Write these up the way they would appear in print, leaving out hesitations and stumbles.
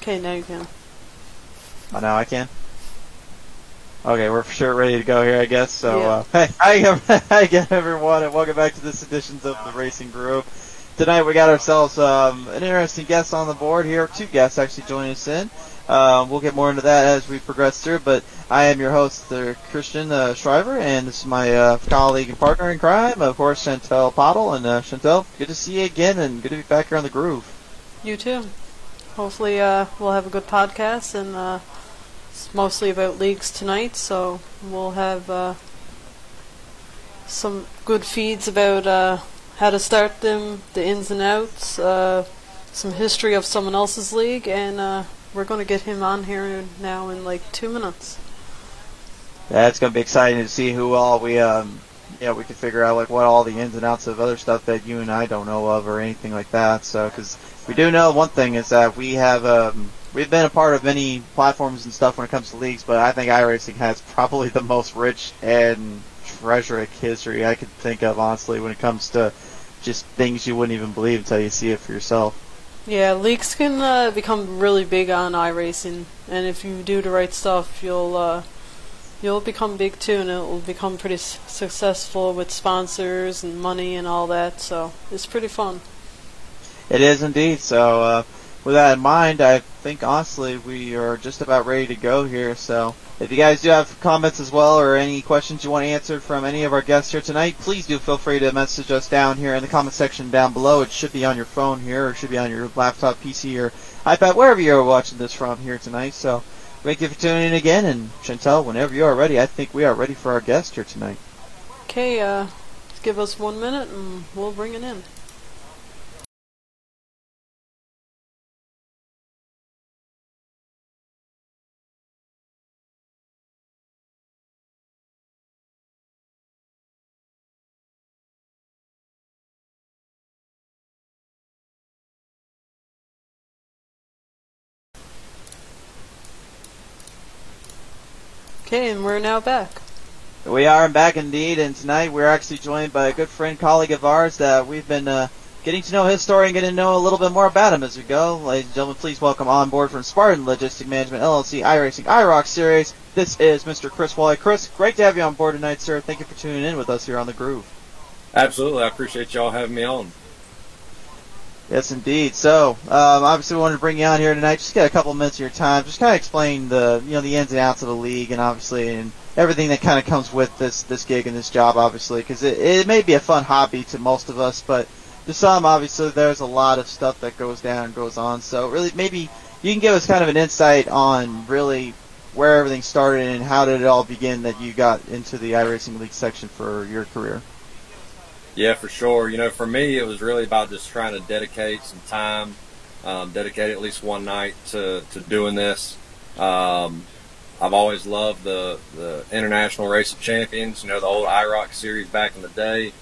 Okay, now you can. Oh, now I can? Okay, we're for sure ready to go here, I guess. So, Yeah. Hey, hi again, everyone, and welcome back to this edition of the Racing Groove. Tonight we got ourselves an interesting guest on the board here. Two guests actually joining us in. We'll get more into that as we progress through, but I am your host, Christian Shriver, and this is my colleague and partner in crime, of course, Chantel Pottle. And Chantel, good to see you again, and good to be back here on the Groove. You too. Hopefully we'll have a good podcast, and it's mostly about leagues tonight, so we'll have some good feeds about how to start them, the ins and outs, some history of someone else's league, and we're going to get him on here now in like 2 minutes. Yeah, it's going to be exciting to see who all we can figure out like what all the ins and outs of other stuff that you and I don't know of or anything like that. So, because we do know one thing is that we have we've been a part of many platforms and stuff when it comes to leagues, but I think iRacing has probably the most rich and treasuric history I could think of, honestly, when it comes to just things you wouldn't even believe until you see it for yourself. Yeah, leagues can become really big on iRacing, and if you do the right stuff, you'll become big too, and it will become pretty successful with sponsors and money and all that, so it's pretty fun. It is indeed. So with that in mind, I think honestly we are just about ready to go here. So if you guys do have comments as well or any questions you want answered from any of our guests here tonight, please do feel free to message us down here in the comment section down below. It should be on your phone here, or it should be on your laptop, PC, or iPad, wherever you're watching this from here tonight. So thank you for tuning in again, and Chantel, whenever you are ready, I think we are ready for our guest here tonight. Okay, give us 1 minute and we'll bring it in. Okay, and we're now back. We are back indeed, and tonight we're actually joined by a good friend, colleague of ours that we've been getting to know his story and getting to know a little bit more about him as we go. Ladies and gentlemen, please welcome on board from Spartan Logistic Management LLC Iracing IROC Series. This is Mr. Chris Wally. Chris, great to have you on board tonight, sir. Thank you for tuning in with us here on the Groove. Absolutely, I appreciate y'all having me on. Yes, indeed. So, obviously, we wanted to bring you on here tonight. Just get a couple minutes of your time. Just kind of explain the ins and outs of the league, and obviously, and everything that kind of comes with this gig and this job, obviously, because it may be a fun hobby to most of us, but to some, obviously, there's a lot of stuff that goes down and goes on. So, really, maybe you can give us kind of an insight on really where everything started and how did it all begin that you got into the iRacing League section for your career. Yeah, for sure. For me, it was really about just trying to dedicate some time, dedicate at least one night to doing this. I've always loved the International Race of Champions, the old IROC series back in the day.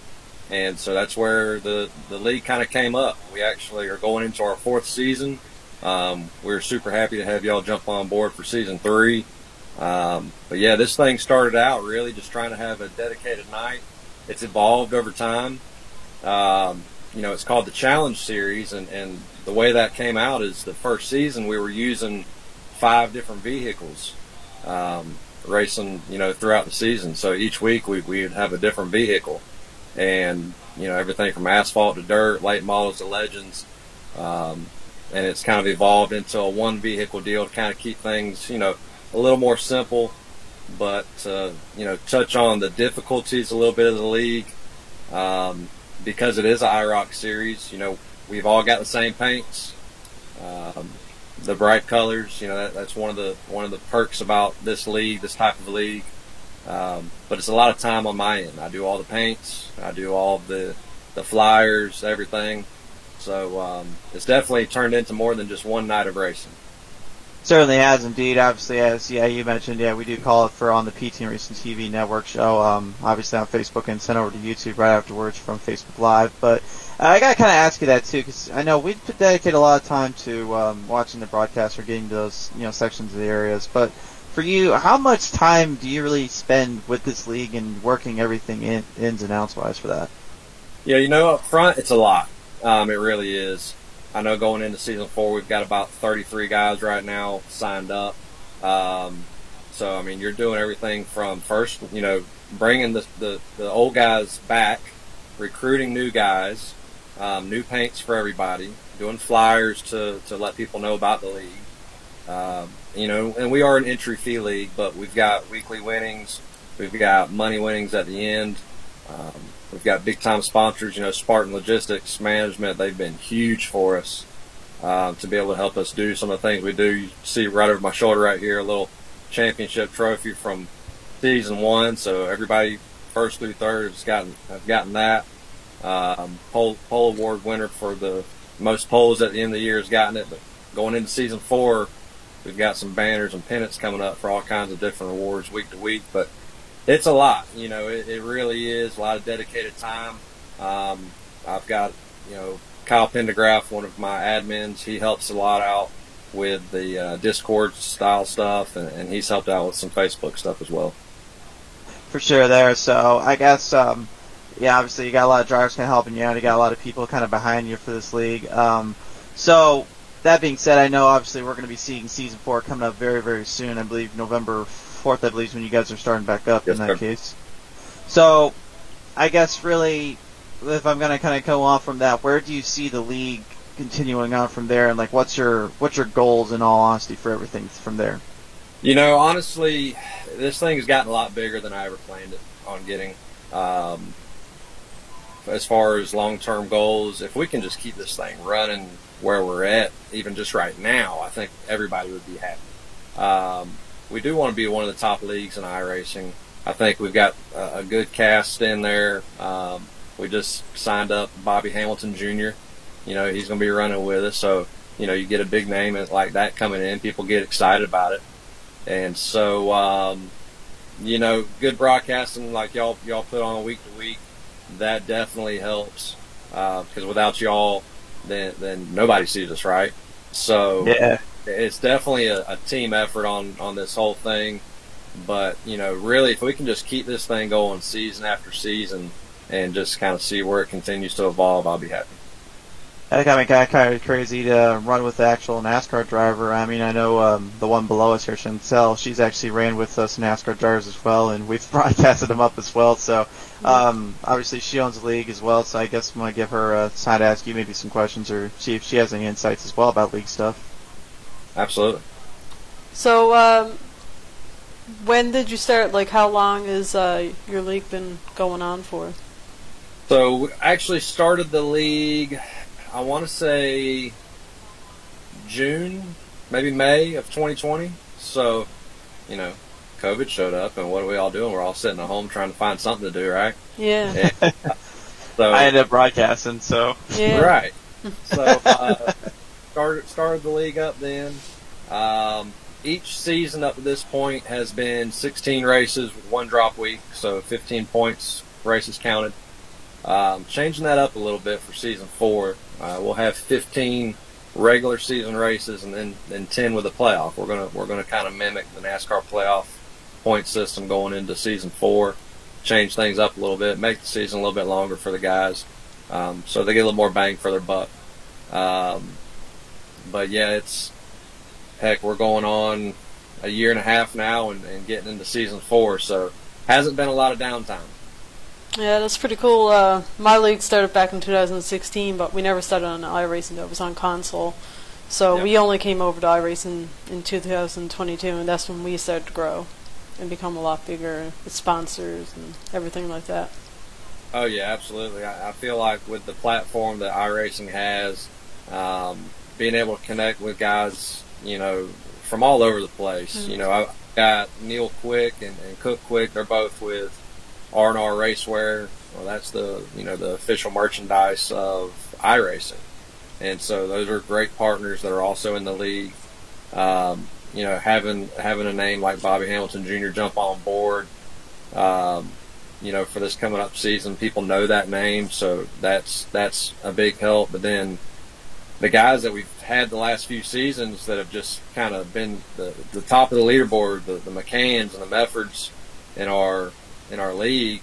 And so that's where the league kind of came up. We actually are going into our 4th season. We're super happy to have y'all jump on board for season 3. But yeah, this thing started out really just trying to have a dedicated night. It's evolved over time. It's called the Challenge Series, and the way that came out is the first season we were using 5 different vehicles, racing, throughout the season. So each week we'd have a different vehicle, and everything from asphalt to dirt, late models to legends, and it's kind of evolved into a one vehicle deal to kind of keep things, a little more simple. But touch on the difficulties a little bit of the league, because it is an IROC series. We've all got the same paints, the bright colors. That's one of the perks about this league, this type of league. But it's a lot of time on my end. I do all the paints, I do all the flyers, everything. So it's definitely turned into more than just one night of racing. Certainly has indeed. Obviously, as you mentioned, we do call it for on the PT Racing TV network show. Obviously on Facebook and sent over to YouTube right afterwards from Facebook Live. But I gotta kind of ask you that too, because I know we dedicate a lot of time to watching the broadcast or getting to those sections of the areas. But for you, how much time do you really spend with this league and working everything ins and outs wise for that? Yeah, up front it's a lot. It really is. I know going into season 4, we've got about 33 guys right now signed up. So, I mean, you're doing everything from first, bringing the old guys back, recruiting new guys, new paints for everybody, doing flyers to let people know about the league. And we are an entry fee league, but we've got weekly winnings. We've got money winnings at the end. We've got big time sponsors, Spartan Logistics Management. They've been huge for us, to be able to help us do some of the things we do. You see right over my shoulder right here, a little championship trophy from season 1. So everybody first through third have gotten that. Pole award winner for the most poles at the end of the year has gotten it. But going into season 4, we've got some banners and pennants coming up for all kinds of different awards week to week. But it's a lot, it really is a lot of dedicated time. I've got, Kyle Pendergraph, one of my admins, he helps a lot out with the Discord style stuff, and he's helped out with some Facebook stuff as well. For sure there. So I guess, obviously you got a lot of drivers kind of helping you out. You got a lot of people kind of behind you for this league. So that being said, I know obviously we're going to be seeing season 4 coming up very, very soon. I believe November 4th, I believe, is when you guys are starting back up. Yes, in that case. So I guess really, if I'm going to kind of go on from that, where do you see the league continuing on from there, and like what's your goals in all honesty for everything from there? Honestly, this thing has gotten a lot bigger than I ever planned it on getting. As far as long-term goals, if we can just keep this thing running where we're at, even just right now, I think everybody would be happy. We do want to be one of the top leagues in iRacing. I think we've got a good cast in there. We just signed up Bobby Hamilton Jr. He's going to be running with us. So, you get a big name like that coming in. People get excited about it. And so, good broadcasting like y'all put on week to week, that definitely helps. Because without y'all, then nobody sees us, right? So yeah, it's definitely a team effort on this whole thing. But, really, if we can just keep this thing going season after season and just kind of see where it continues to evolve, I'll be happy. I think kind of crazy to run with the actual NASCAR driver. I mean, I know the one below us here, Chantel, she's actually ran with us NASCAR drivers as well, and we've broadcasted them up as well. So obviously she owns the league as well, so I guess I'm going to give her time to ask you maybe some questions or see if she has any insights as well about league stuff. Absolutely. So when did you start? Like, how long has your league been going on for? So we actually started the league, I want to say June, maybe May of 2020. So, COVID showed up, and what are we all doing? We're all sitting at home trying to find something to do, right? Yeah. So I ended up broadcasting, so. Yeah. Right. So, started the league up then. Each season up to this point has been 16 races with 1 drop week, so 15 points races counted. Changing that up a little bit for season 4. We'll have 15 regular season races and then 10 with a playoff. We're gonna kind of mimic the NASCAR playoff point system going into season 4. Change things up a little bit, make the season a little bit longer for the guys, so they get a little more bang for their buck. But yeah, we're going on a year and a half now and getting into season 4, so hasn't been a lot of downtime. Yeah, that's pretty cool. My league started back in 2016, but we never started on iRacing. It was on console. So Yep. We only came over to iRacing in 2022, and that's when we started to grow and become a lot bigger with sponsors and everything like that. Oh yeah, absolutely. I feel like with the platform that iRacing has, being able to connect with guys, from all over the place. Mm-hmm. I've got Neil Quick and Cook Quick. They're both with R&R Racewear. Well, that's the official merchandise of iRacing, and so those are great partners that are also in the league. Having a name like Bobby Hamilton Jr. jump on board, for this coming up season, people know that name, so that's a big help. But then the guys that we've had the last few seasons that have just kind of been the top of the leaderboard, the McCanns and the Meffords in our league,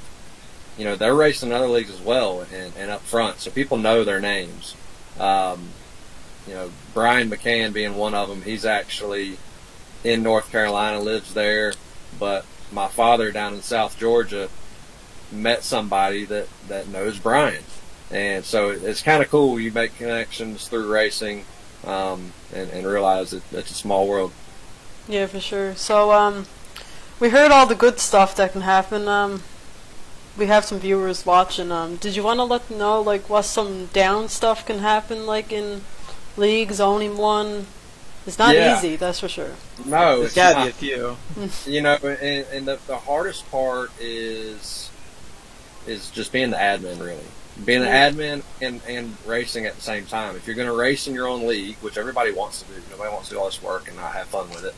they're racing in other leagues as well and up front, so people know their names. Brian McCann being one of them. He's actually in North Carolina, lives there, but my father down in South Georgia met somebody that knows Brian. And so it's kind of cool. You make connections through racing, and realize that it's a small world. Yeah, for sure. So, we heard all the good stuff that can happen. We have some viewers watching. Did you want to let them know, like, what some down stuff can happen, like, in leagues, owning one? It's not easy, that's for sure. No, there's got to be a few. And the hardest part is just being the admin, really. Being the admin and racing at the same time. If you're going to race in your own league, which everybody wants to do, nobody wants to do all this work and not have fun with it.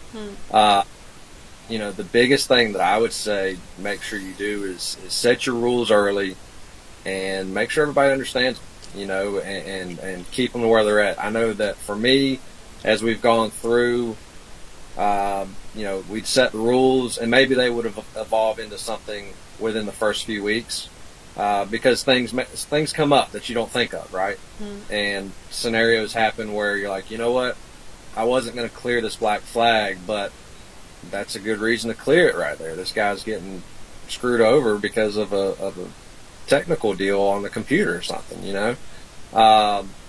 The biggest thing that I would say make sure you do is set your rules early and make sure everybody understands them, and keep them to where they're at. I know that for me, as we've gone through, we'd set the rules, and maybe they would have evolved into something within the first few weeks, because things come up that you don't think of, right? And scenarios happen where you're like, you know what, I wasn't going to clear this black flag, but that's a good reason to clear it right there. This guy's getting screwed over because of a technical deal on the computer or something,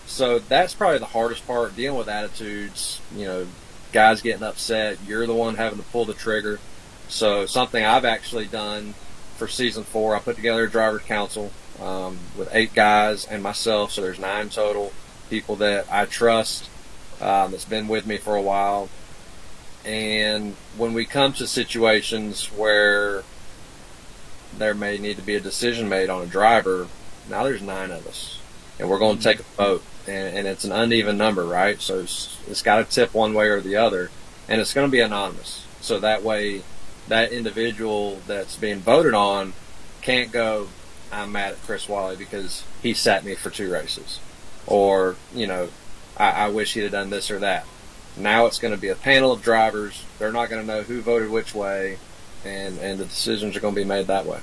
So that's probably the hardest part, dealing with attitudes, guys getting upset. You're the one having to pull the trigger. So something I've actually done for season 4, I put together a driver's council with 8 guys and myself, so there's 9 total people that I trust, that's been with me for a while. And when we come to situations where there may need to be a decision made on a driver, now there's 9 of us, and we're going to take a vote, and it's an uneven number, right? So it's got to tip one way or the other, and it's going to be anonymous. So that way, that individual that's being voted on can't go, I'm mad at Chris Wally because he sat me for 2 races, or I wish he'd have done this or that. Now it's going to be a panel of drivers. They're not going to know who voted which way, and the decisions are going to be made that way.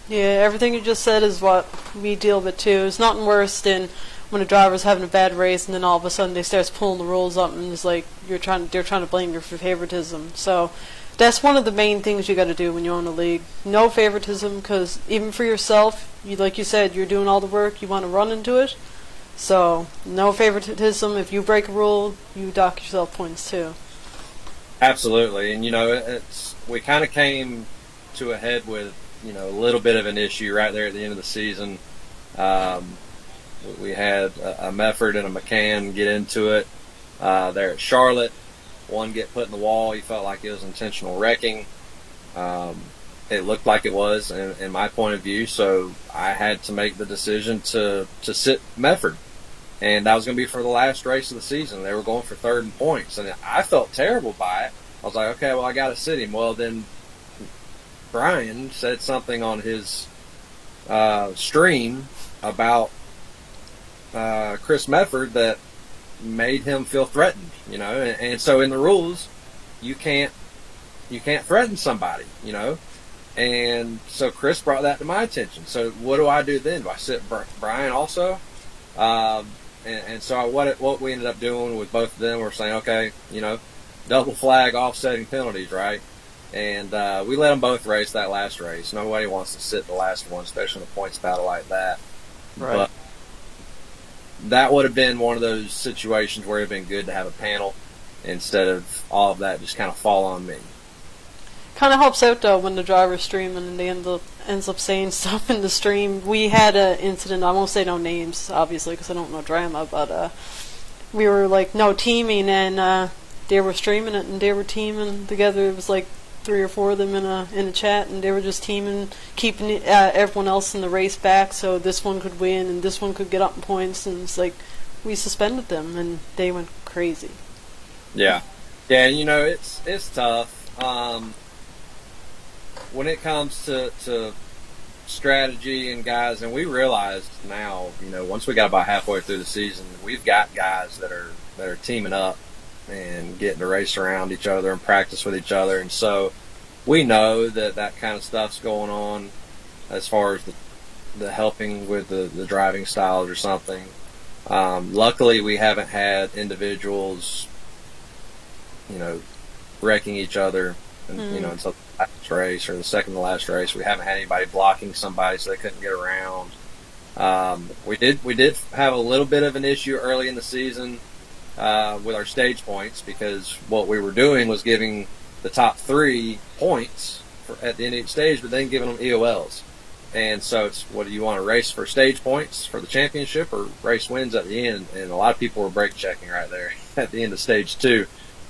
Yeah, everything you just said is what we deal with too. There's nothing worse than when a driver's having a bad race and then all of a sudden they start pulling the rules up, and it's like they're trying to blame you for favoritism. So that's one of the main things you got to do when you own a league. No favoritism, because even for yourself, like you said, you're doing all the work. You want to run into it. So, no favoritism. If you break a rule, you dock yourself points too. Absolutely. And, we kind of came to a head with, a little bit of an issue right there at the end of the season. We had a Mefford and a McCann get into it there at Charlotte. One get put in the wall. He felt like it was intentional wrecking. It looked like it was, in my point of view. So I had to make the decision to sit Mefford. And that was going to be for the last race of the season. They were going for 3rd in points. And I felt terrible by it. I was like, okay, well, I got to sit him. Well, then Brian said something on his stream about Chris Mefford that made him feel threatened, And so in the rules, you can't threaten somebody, And so Chris brought that to my attention. So what do I do then? Do I sit Brian also? And so what we ended up doing with both of them, we're saying, okay, double flag offsetting penalties, right? And we let them both race that last race. Nobody wants to sit the last one, especially in a points battle like that. Right. But that would have been one of those situations where it would have been good to have a panel instead of all of that just kind of fall on me. Kind of helps out though when the driver's streaming and they ends up saying stuff in the stream. We had an incident. I won't say no names, obviously, because I don't know drama. But we were like no teaming, and they were streaming it, and they were teaming together. It was like 3 or 4 of them in a chat, and they were just teaming, keeping everyone else in the race back, so this one could win and this one could get up in points. And it's like we suspended them, and they went crazy. Yeah, it's tough. When it comes to strategy and guys, and we realized now, once we got about halfway through the season, we've got guys that are teaming up and getting to race around each other and practice with each other, and so we know that kind of stuff's going on as far as the helping with the driving styles or something. Luckily, we haven't had individuals, wrecking each other, and, until the last race or the second to last race. We haven't had anybody blocking somebody so they couldn't get around. We did have a little bit of an issue early in the season with our stage points, because what we were doing was giving the top 3 points at the end of each stage, but then giving them EOLs. And so it's, what do you want to race for, stage points for the championship or race wins at the end? And a lot of people were brake checking right there at the end of stage 2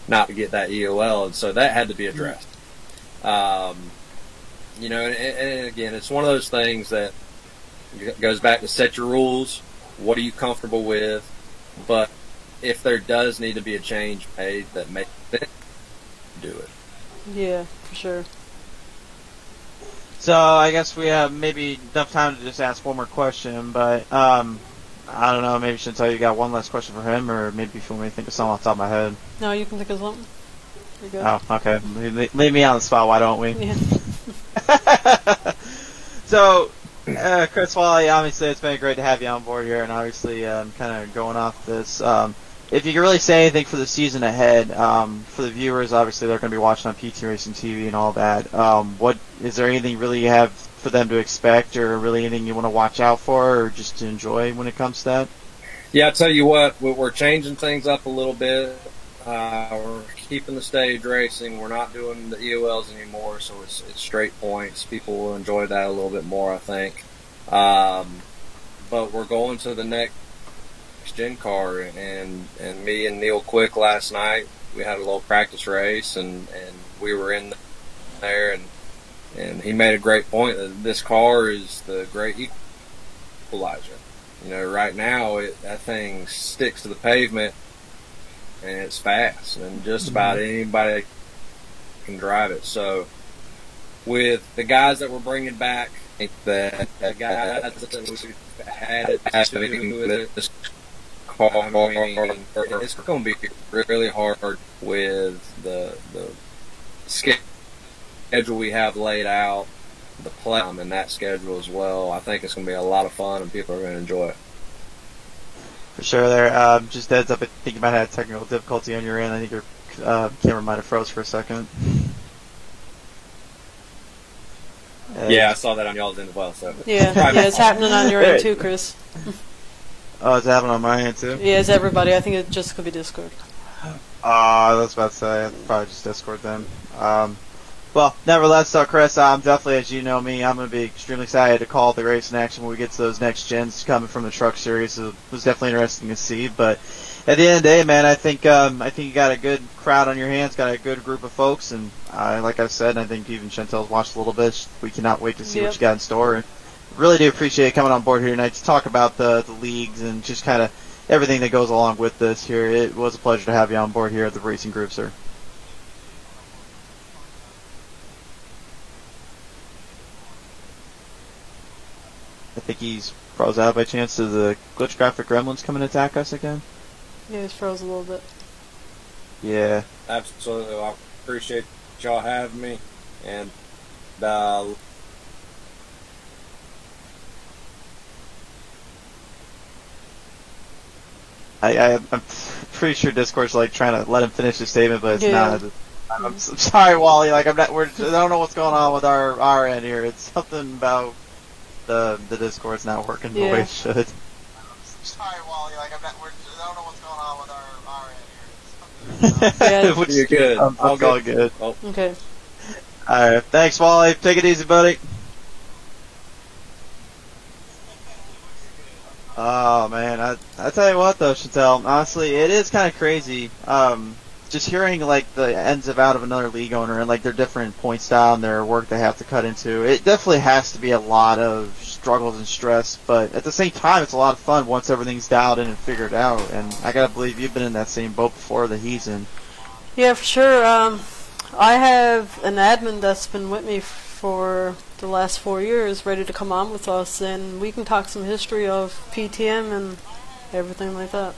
not to get that EOL, and so that had to be addressed. And again, it's one of those things that goes back to set your rules. What are you comfortable with? But if there does need to be a change made that makes sense, do it. Yeah, for sure. So I guess we have maybe enough time to just ask one more question, but I don't know, maybe Chantel, you got one last question for him, or maybe if you want me to think of something off the top of my head. No, you can think of something. You're good. Oh, okay. Leave me on the spot, why don't we? Yeah. So, Chris Wally, obviously it's been great to have you on board here, and obviously kind of going off this. If you could really say anything for the season ahead, for the viewers, obviously they're going to be watching on PT Racing TV and all that. What is there anything really you have for them to expect, or really anything you want to watch out for, or just to enjoy when it comes to that? Yeah, I tell you what, we're changing things up a little bit. We're keeping the stage racing. We're not doing the EOLs anymore, so it's straight points. People will enjoy that a little bit more, I think. But we're going to the next gen car, and me and Neil Quick last night, we had a little practice race, and we were in there, and he made a great point that this car is the great equalizer. Right now that thing sticks to the pavement, and it's fast, and just about anybody can drive it. So with the guys that we're bringing back, I think that the guys that we've had to with this car, it's going to be really hard with the schedule we have laid out, the play and that schedule as well. I think it's going to be a lot of fun, and people are going to enjoy it. For sure there. Just heads up, I think you might have technical difficulty on your end. I think your camera might have froze for a second. Yeah, I saw that on y'all's end as well. So yeah, it's happening on your end too, Chris. Oh, it's happening on my end too? Yeah, it's everybody. I think it just could be Discord. I was about to say, probably just Discord then. Well, nevertheless, Chris, I'm definitely, as you know me, I'm going to be extremely excited to call the race in action when we get to those next gens coming from the truck series. It was definitely interesting to see, but at the end of the day, man, I think you got a good crowd on your hands, got a good group of folks, and like I said, I think even Chantel's watched a little bit. We cannot wait to see what you got in store. And really do appreciate coming on board here tonight to talk about the leagues and just kind of everything that goes along with this here. It was a pleasure to have you on board here at the Racing Groove, sir. I think he's froze out by chance. Does the glitch graphic gremlins come and attack us again? Yeah, he's froze a little bit. Yeah. Absolutely. I appreciate y'all having me. And I'm pretty sure Discord's like trying to let him finish his statement, but it's not. I'm sorry, Wally. Like I don't know what's going on with our end here. It's something about the Discord's not working the way it should. I'm sorry, Wally. Like I don't know what's going on with our end here. You're good. I'm all good. Oh. Okay. All right. Thanks, Wally. Take it easy, buddy. Oh man, I tell you what though, Chantel, honestly, it is kind of crazy. Just hearing like the ins and outs of another league owner and like their different point style and their work they have to cut into. It definitely has to be a lot of struggles and stress, but at the same time, it's a lot of fun once everything's dialed in and figured out. And I gotta believe you've been in that same boat before that he's in. Yeah, for sure. I have an admin that's been with me for the last 4 years, ready to come on with us, and we can talk some history of PTM and everything like that.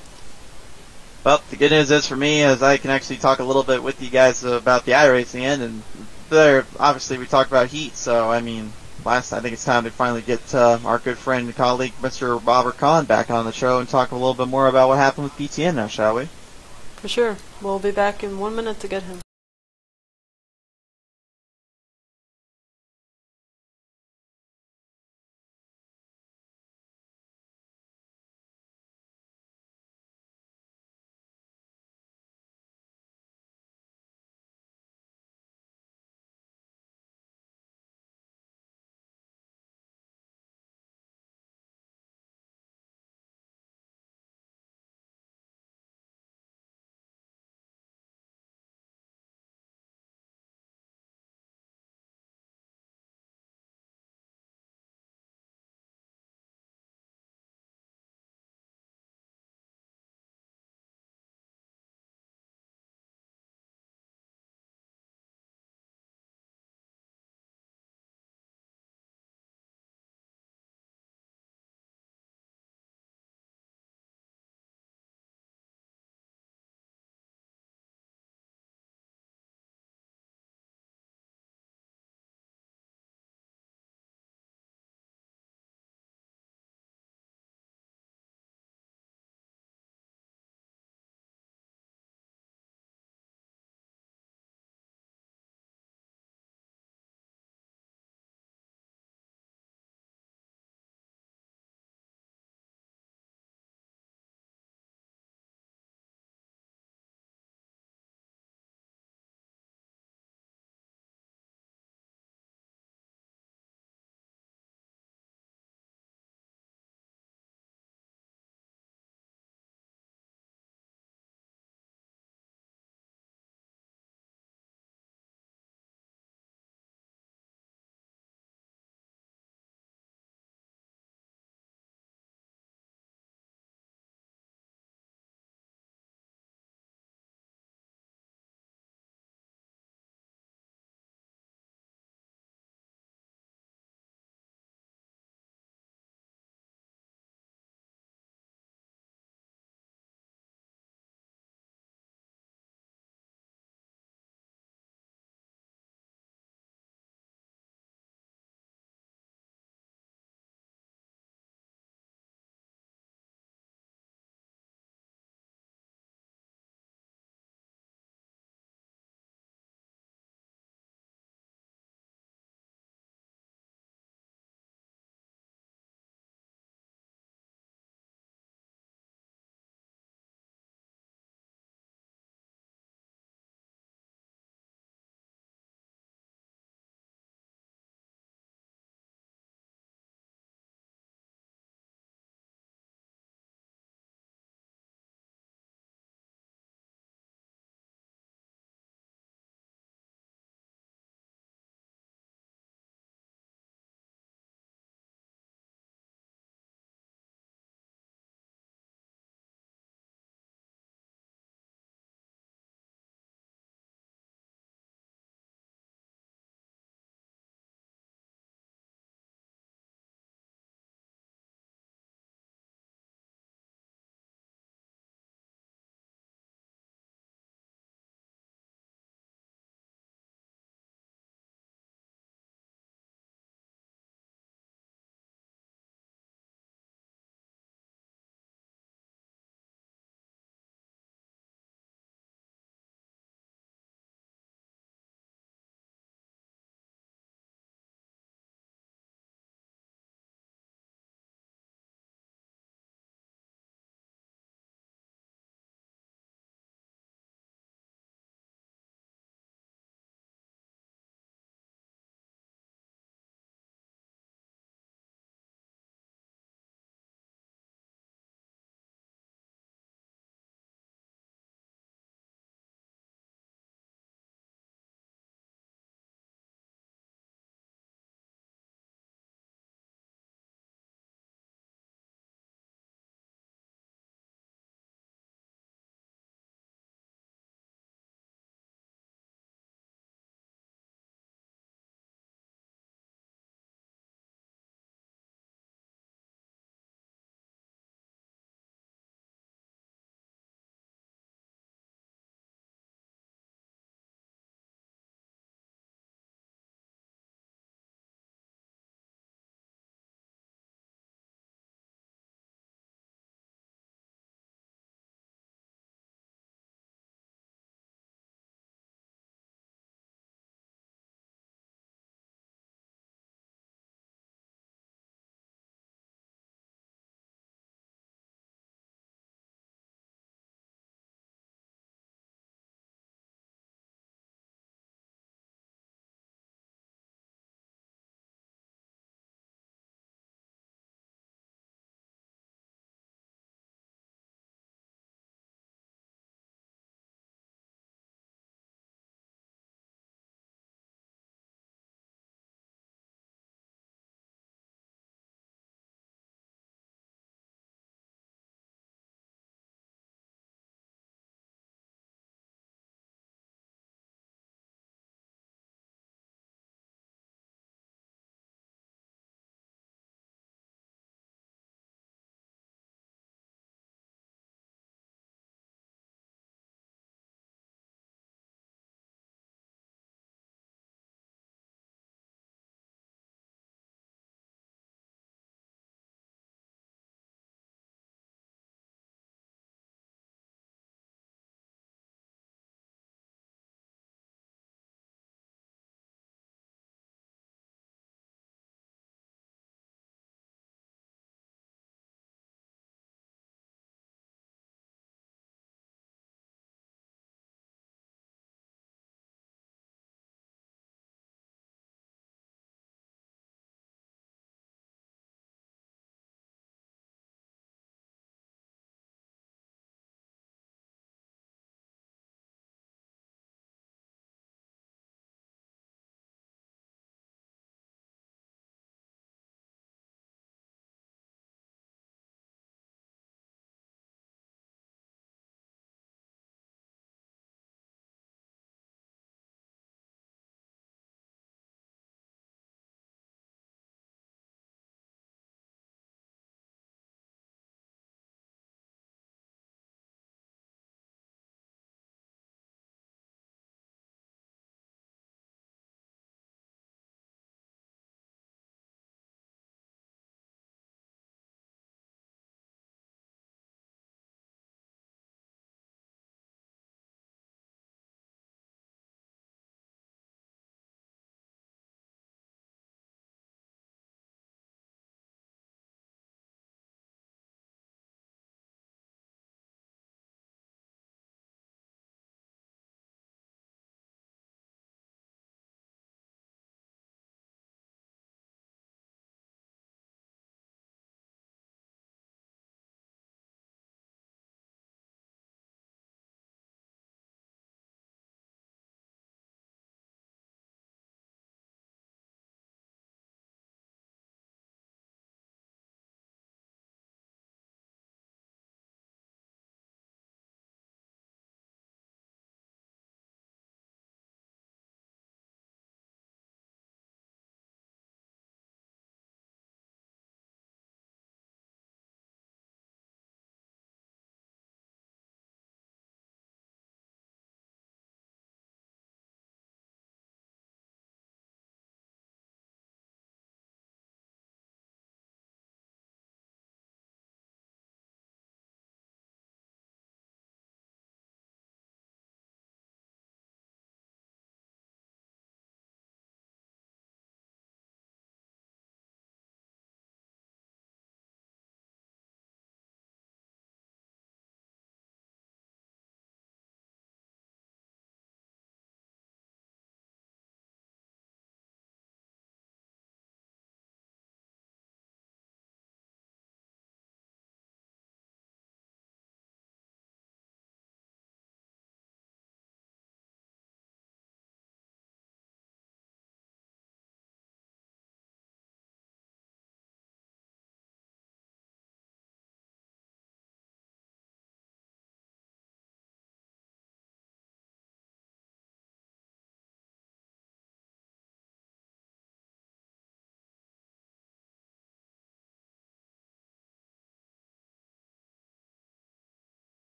Well, the good news is for me is I can actually talk a little bit with you guys about the Iracing end, and there, obviously we talked about heat, so I mean, I think it's time to finally get our good friend and colleague, Mr. Robert Kahn, back on the show and talk a little bit more about what happened with BTN now, shall we? For sure. We'll be back in 1 minute to get him.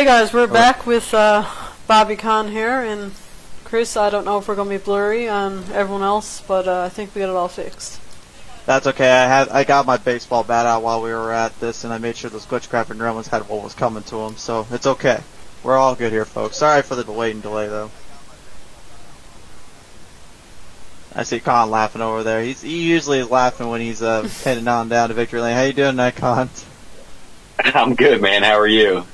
Hey guys, we're back with Bobby Kahn here, and Chris. I don't know if we're going to be blurry on everyone else, but I think we got it all fixed. That's okay. I got my baseball bat out while we were at this, and I made sure those glitchcraft and gremlins had what was coming to them, so it's okay. We're all good here, folks. Sorry for the delay, though. I see Con laughing over there. He usually is laughing when he's heading on down to Victory Lane. How you doing tonight, Con? I'm good, man. How are you?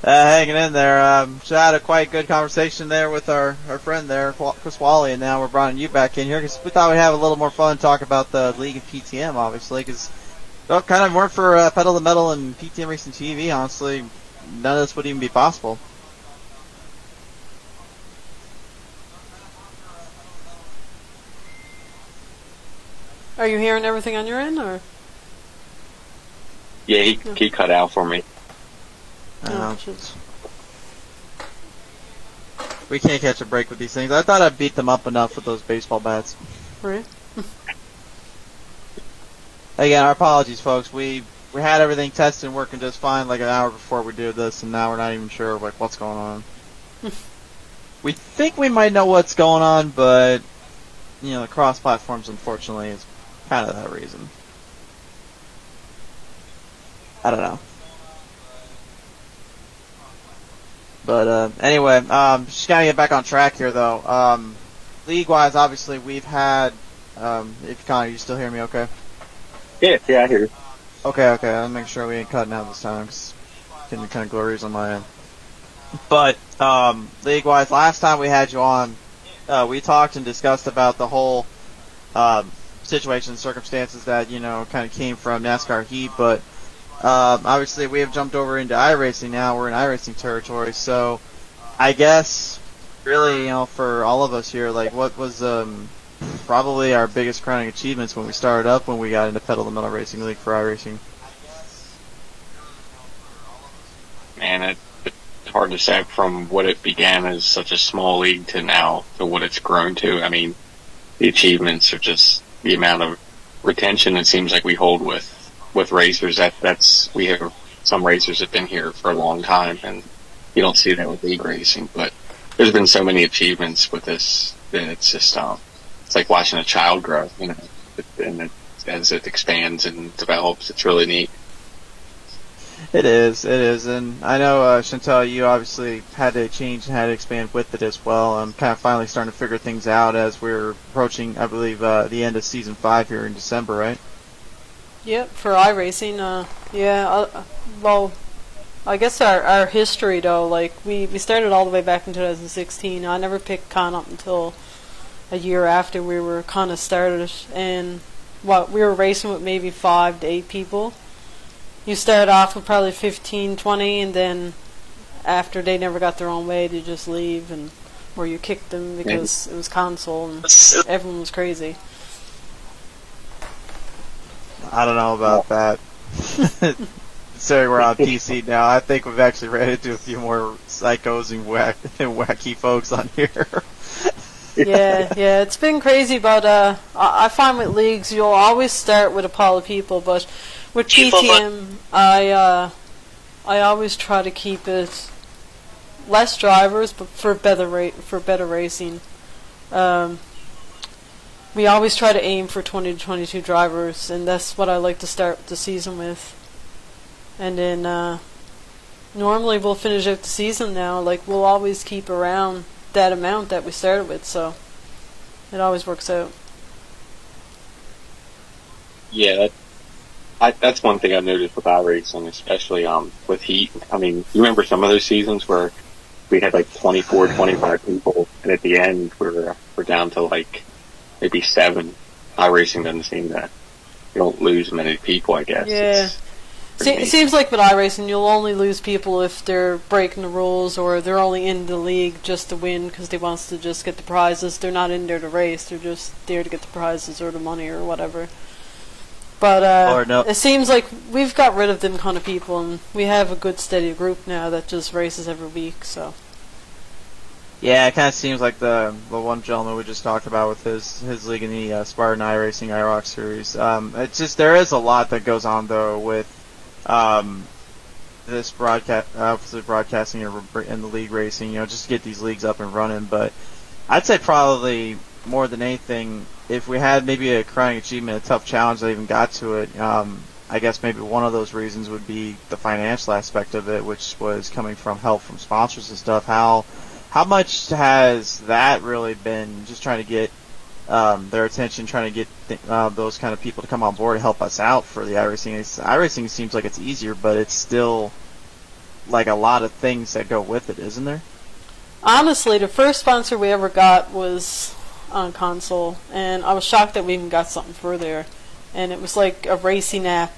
Hanging in there. So I had a quite good conversation there with our friend there, Chris Wally, and now we're bringing you back in here because we thought we'd have a little more fun and talk about the league and PTM, obviously, because kind of weren't for Pedal to Metal and PTM Racing TV, honestly, none of this would even be possible. Are you hearing everything on your end, or? Yeah, he cut out for me. We can't catch a break with these things. I thought I'd beat them up enough with those baseball bats. Right. Again, our apologies, folks. We had everything tested and working just fine like an hour before we did this, and now we're not even sure what's going on. We think we might know what's going on, but the cross platforms, unfortunately, is kind of that reason. I don't know. But anyway, just gotta get back on track here, though. League-wise, obviously, we've had. If Connor, you still hear me? Okay. Yeah, I hear you. Okay. I'll make sure we ain't cutting out this time, because it's getting kind of glorious on my end. But league-wise, last time we had you on, we talked and discussed about the whole situation, circumstances that kind of came from NASCAR Heat, but. Obviously, we have jumped over into iRacing now. We're in iRacing territory, so I guess really, for all of us here, what was probably our biggest crowning achievements when we started up when we got into Pedal to Metal Racing League for iRacing? Man, it's hard to say from what it began as such a small league to now to what it's grown to. I mean, the achievements are just the amount of retention it seems like we hold with racers. We have some racers that have been here for a long time, and you don't see that with league racing. But there's been so many achievements with this that it's just it's like watching a child grow, and as it expands and develops, it's really neat. It is, and I know Chantal, you obviously had to change and had to expand with it as well. I'm kind of finally starting to figure things out as we're approaching, I believe, the end of Season 5 here in December, right? Yep, for iRacing, well, I guess our history, though, we started all the way back in 2016. I never picked Con up until a year after we were kind of started, and we were racing with maybe 5 to 8 people. You start off with probably 15, 20, and then after they never got their own way, they just leave, or you kicked them because it was console, and everyone was crazy. I don't know about that. So we're on PC now. I think we've actually ran into a few more psychos and wacky folks on here. Yeah, it's been crazy, but I find with leagues you'll always start with a pile of people, but with PTM I always try to keep it less drivers, but for better racing. We always try to aim for 20 to 22 drivers, and that's what I like to start the season with. And then normally we'll finish out the season now. We'll always keep around that amount that we started with, so it always works out. Yeah, that's one thing I've noticed with iRacing, especially with Heat. I mean, you remember some of those seasons where we had 24, 25 people, and at the end we're down to maybe 7. iRacing doesn't seem that you don't lose many people, I guess. Yeah. It seems like with iRacing, you'll only lose people if they're breaking the rules or they're only in the league just to win because they want to just get the prizes. They're not in there to race. They're just there to get the prizes or the money or whatever. But It seems like we've got rid of them kind of people, and we have a good steady group now that just races every week, so... Yeah, it kind of seems like the one gentleman we just talked about with his league in the Spartan iRacing IROC series. It's just there is a lot that goes on though with this broadcast, obviously broadcasting in the league racing, just to get these leagues up and running. But I'd say probably more than anything, if we had maybe a crowning achievement, a tough challenge that even got to it, I guess maybe one of those reasons would be the financial aspect of it, which was coming from help from sponsors and stuff. How much has that really been just trying to get their attention, trying to get those kind of people to come on board and help us out for the iRacing? iRacing seems like it's easier, but it's still like a lot of things that go with it, isn't there? Honestly, the first sponsor we ever got was on console, and I was shocked that we even got something for there. And it was like a racing app.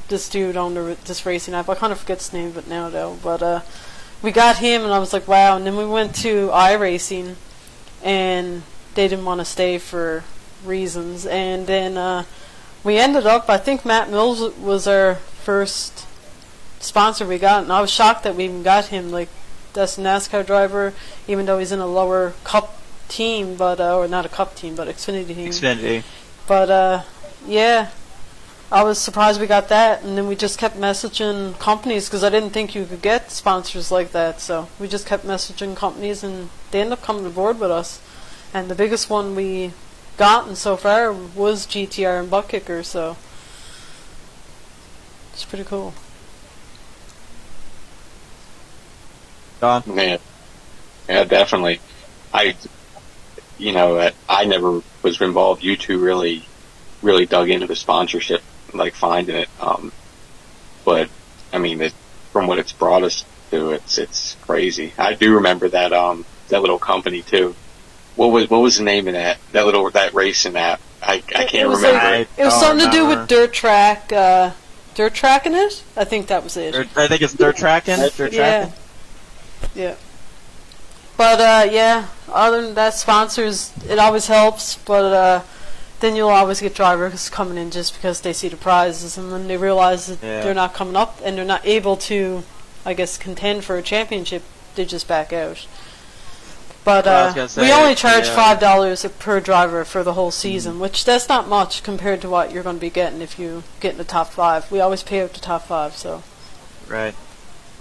This dude owned this racing app. I kind of forget his name of it now, though. But we got him, and I was like, wow. And then we went to iRacing, and they didn't want to stay for reasons. And then we ended up, I think Matt Mills was our first sponsor we got, and I was shocked that we even got him. Like, that's a NASCAR driver, even though he's in a lower cup team, but or not a cup team, but Xfinity team. Xfinity. But yeah, I was surprised we got that, and then we just kept messaging companies because I didn't think you could get sponsors like that. So we just kept messaging companies, and they ended up coming aboard with us. And the biggest one we gotten so far was GTR and Butt Kicker, so it's pretty cool. Don? Yeah, definitely. I never was involved. You two really dug into the sponsorship, like finding it. But I mean, from what it's brought us to, it's crazy. I do remember that little company too. What was the name of that racing app? I can't remember. It was something to do with dirt track. Dirt tracking it? I think that was it. I think it's dirt tracking. Yeah. But yeah, other than that, sponsors, it always helps, but then you'll always get drivers coming in just because they see the prizes, and when they realize that they're not coming up and they're not able to, I guess, contend for a championship, they just back out. But we only charge $5 per driver for the whole season, which that's not much compared to what you're going to be getting if you get in the top 5. We always pay out the top 5, so. Right.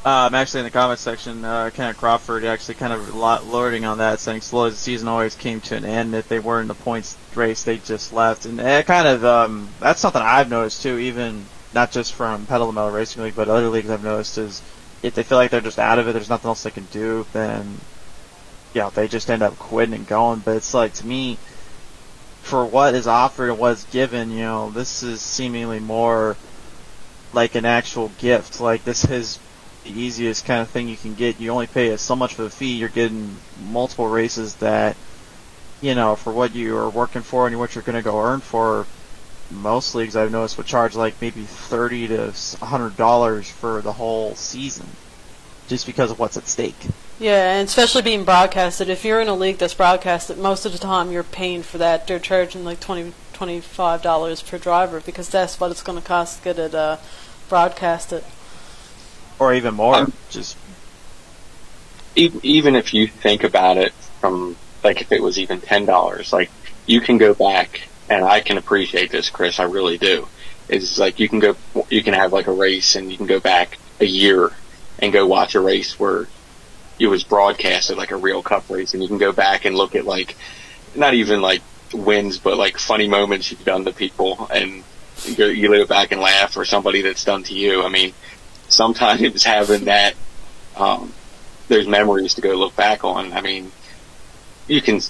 Actually, in the comments section, Kenneth Crawford actually kind of lording on that, saying slowly the season always came to an end. If they were in the points race, they just left. And it kind of, that's something I've noticed too, even not just from Pedal to Metal Racing League, but other leagues I've noticed is if they feel like they're just out of it, there's nothing else they can do, then, they just end up quitting and going. But it's like, to me, for what is offered and what's given, this is seemingly more like an actual gift. Like, this is the easiest kind of thing you can get. You only pay so much for the fee. You're getting multiple races that, for what you are working for and what you're going to go earn for. Most leagues I've noticed would charge like maybe $30 to $100 for the whole season, just because of what's at stake. Yeah, and especially being broadcasted. If you're in a league that's broadcasted, most of the time you're paying for that. They're charging like $25 per driver because that's what it's going to cost to get it broadcasted. Or even more. Just even if you think about it from, like, if it was even $10, like, you can go back, and I can appreciate this, Chris, I really do. It's like you can have like a race, and you can go back a year and go watch a race where it was broadcasted, like a real cup race, and you can go back and look at, like, not even like wins, but like funny moments you've done to people, and you go back and laugh, or somebody that's done to you. I mean, sometimes having that, there's memories to go look back on. I mean, you can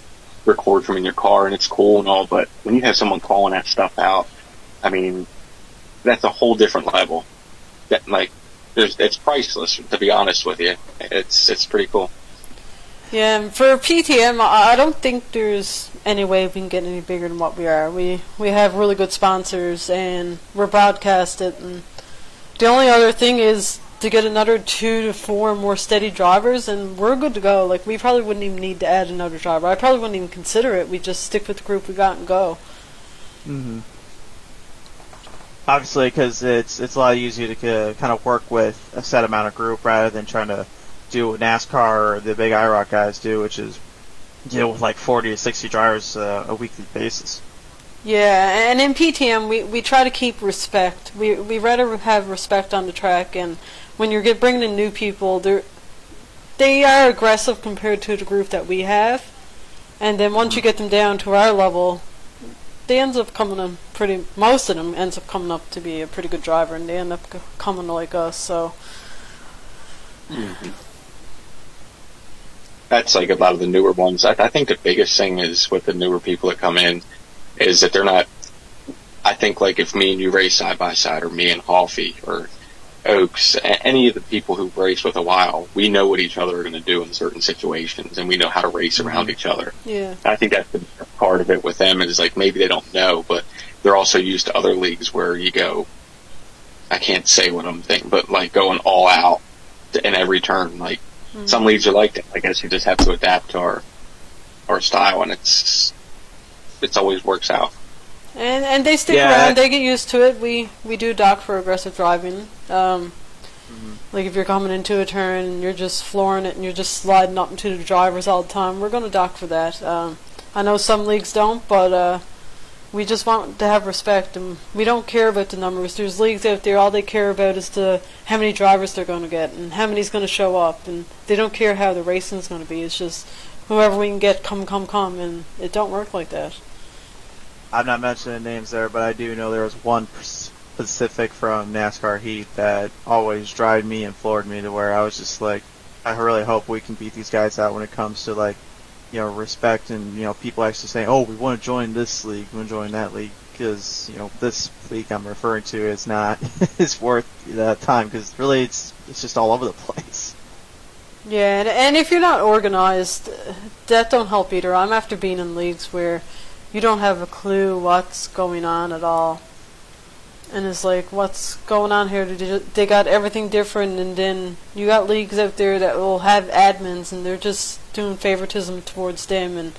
record from in your car and it's cool and all, but when you have someone calling that stuff out, I mean, that's a whole different level. That, like, it's priceless, to be honest with you. It's pretty cool. Yeah, and for PTM, I don't think there's any way we can get any bigger than what we are. We have really good sponsors, and we're broadcasted, and the only other thing is to get another 2 to 4 more steady drivers, and we're good to go. Like, we probably wouldn't even need to add another driver. I probably wouldn't even consider it. We'd just stick with the group we got and go. Mm-hmm. Obviously, because it's a lot easier to kind of work with a set amount of group rather than trying to do what NASCAR or the big IROC guys do, which is deal with like 40 to 60 drivers a weekly basis. Yeah, and in PTM we try to keep respect. We rather have respect on the track, and when you're bringing in new people, they are aggressive compared to the group that we have, and then once you get them down to our level, they ends up coming in most of them ends up coming up to be a pretty good driver, and they end up coming like us. So that's like a lot of the newer ones. I think the biggest thing is with the newer people that come in is that they're not. I think like if me and you race side by side, or me and Hoffy or Oaks, any of the people who've raced with a while, we know what each other are going to do in certain situations, and we know how to race around each other. Yeah, I think that's the part of it with them is like maybe they don't know, but they're also used to other leagues where you go. I can't say what I'm thinking, but like going all out in every turn. Like some leagues are like that. I guess you just have to adapt to our style, and it's always works out. And they stick around. They get used to it. We do dock for aggressive driving. Like if you're coming into a turn and you're just flooring it and you're just sliding up into the drivers all the time, we're going to dock for that. I know some leagues don't, but we just want to have respect, and we don't care about the numbers. There's leagues out there, all they care about is how many drivers they're going to get and how many's going to show up, and they don't care how the racing's going to be. It's just whoever we can get, come, and it don't work like that. I'm not mentioning names there, but I do know there was one specific from NASCAR Heat that always drove me and floored me to where I was just like, I really hope we can beat these guys out when it comes to like, respect and, people actually saying, oh, we want to join this league, we want to join that league, because, this league I'm referring to is not, is worth that time, because really it's just all over the place. Yeah, and if you're not organized, that don't help either. I'm after being in leagues where you don't have a clue what's going on at all. And it's like, what's going on here? They got everything different, and then you got leagues out there that will have admins, and they're just doing favoritism towards them, and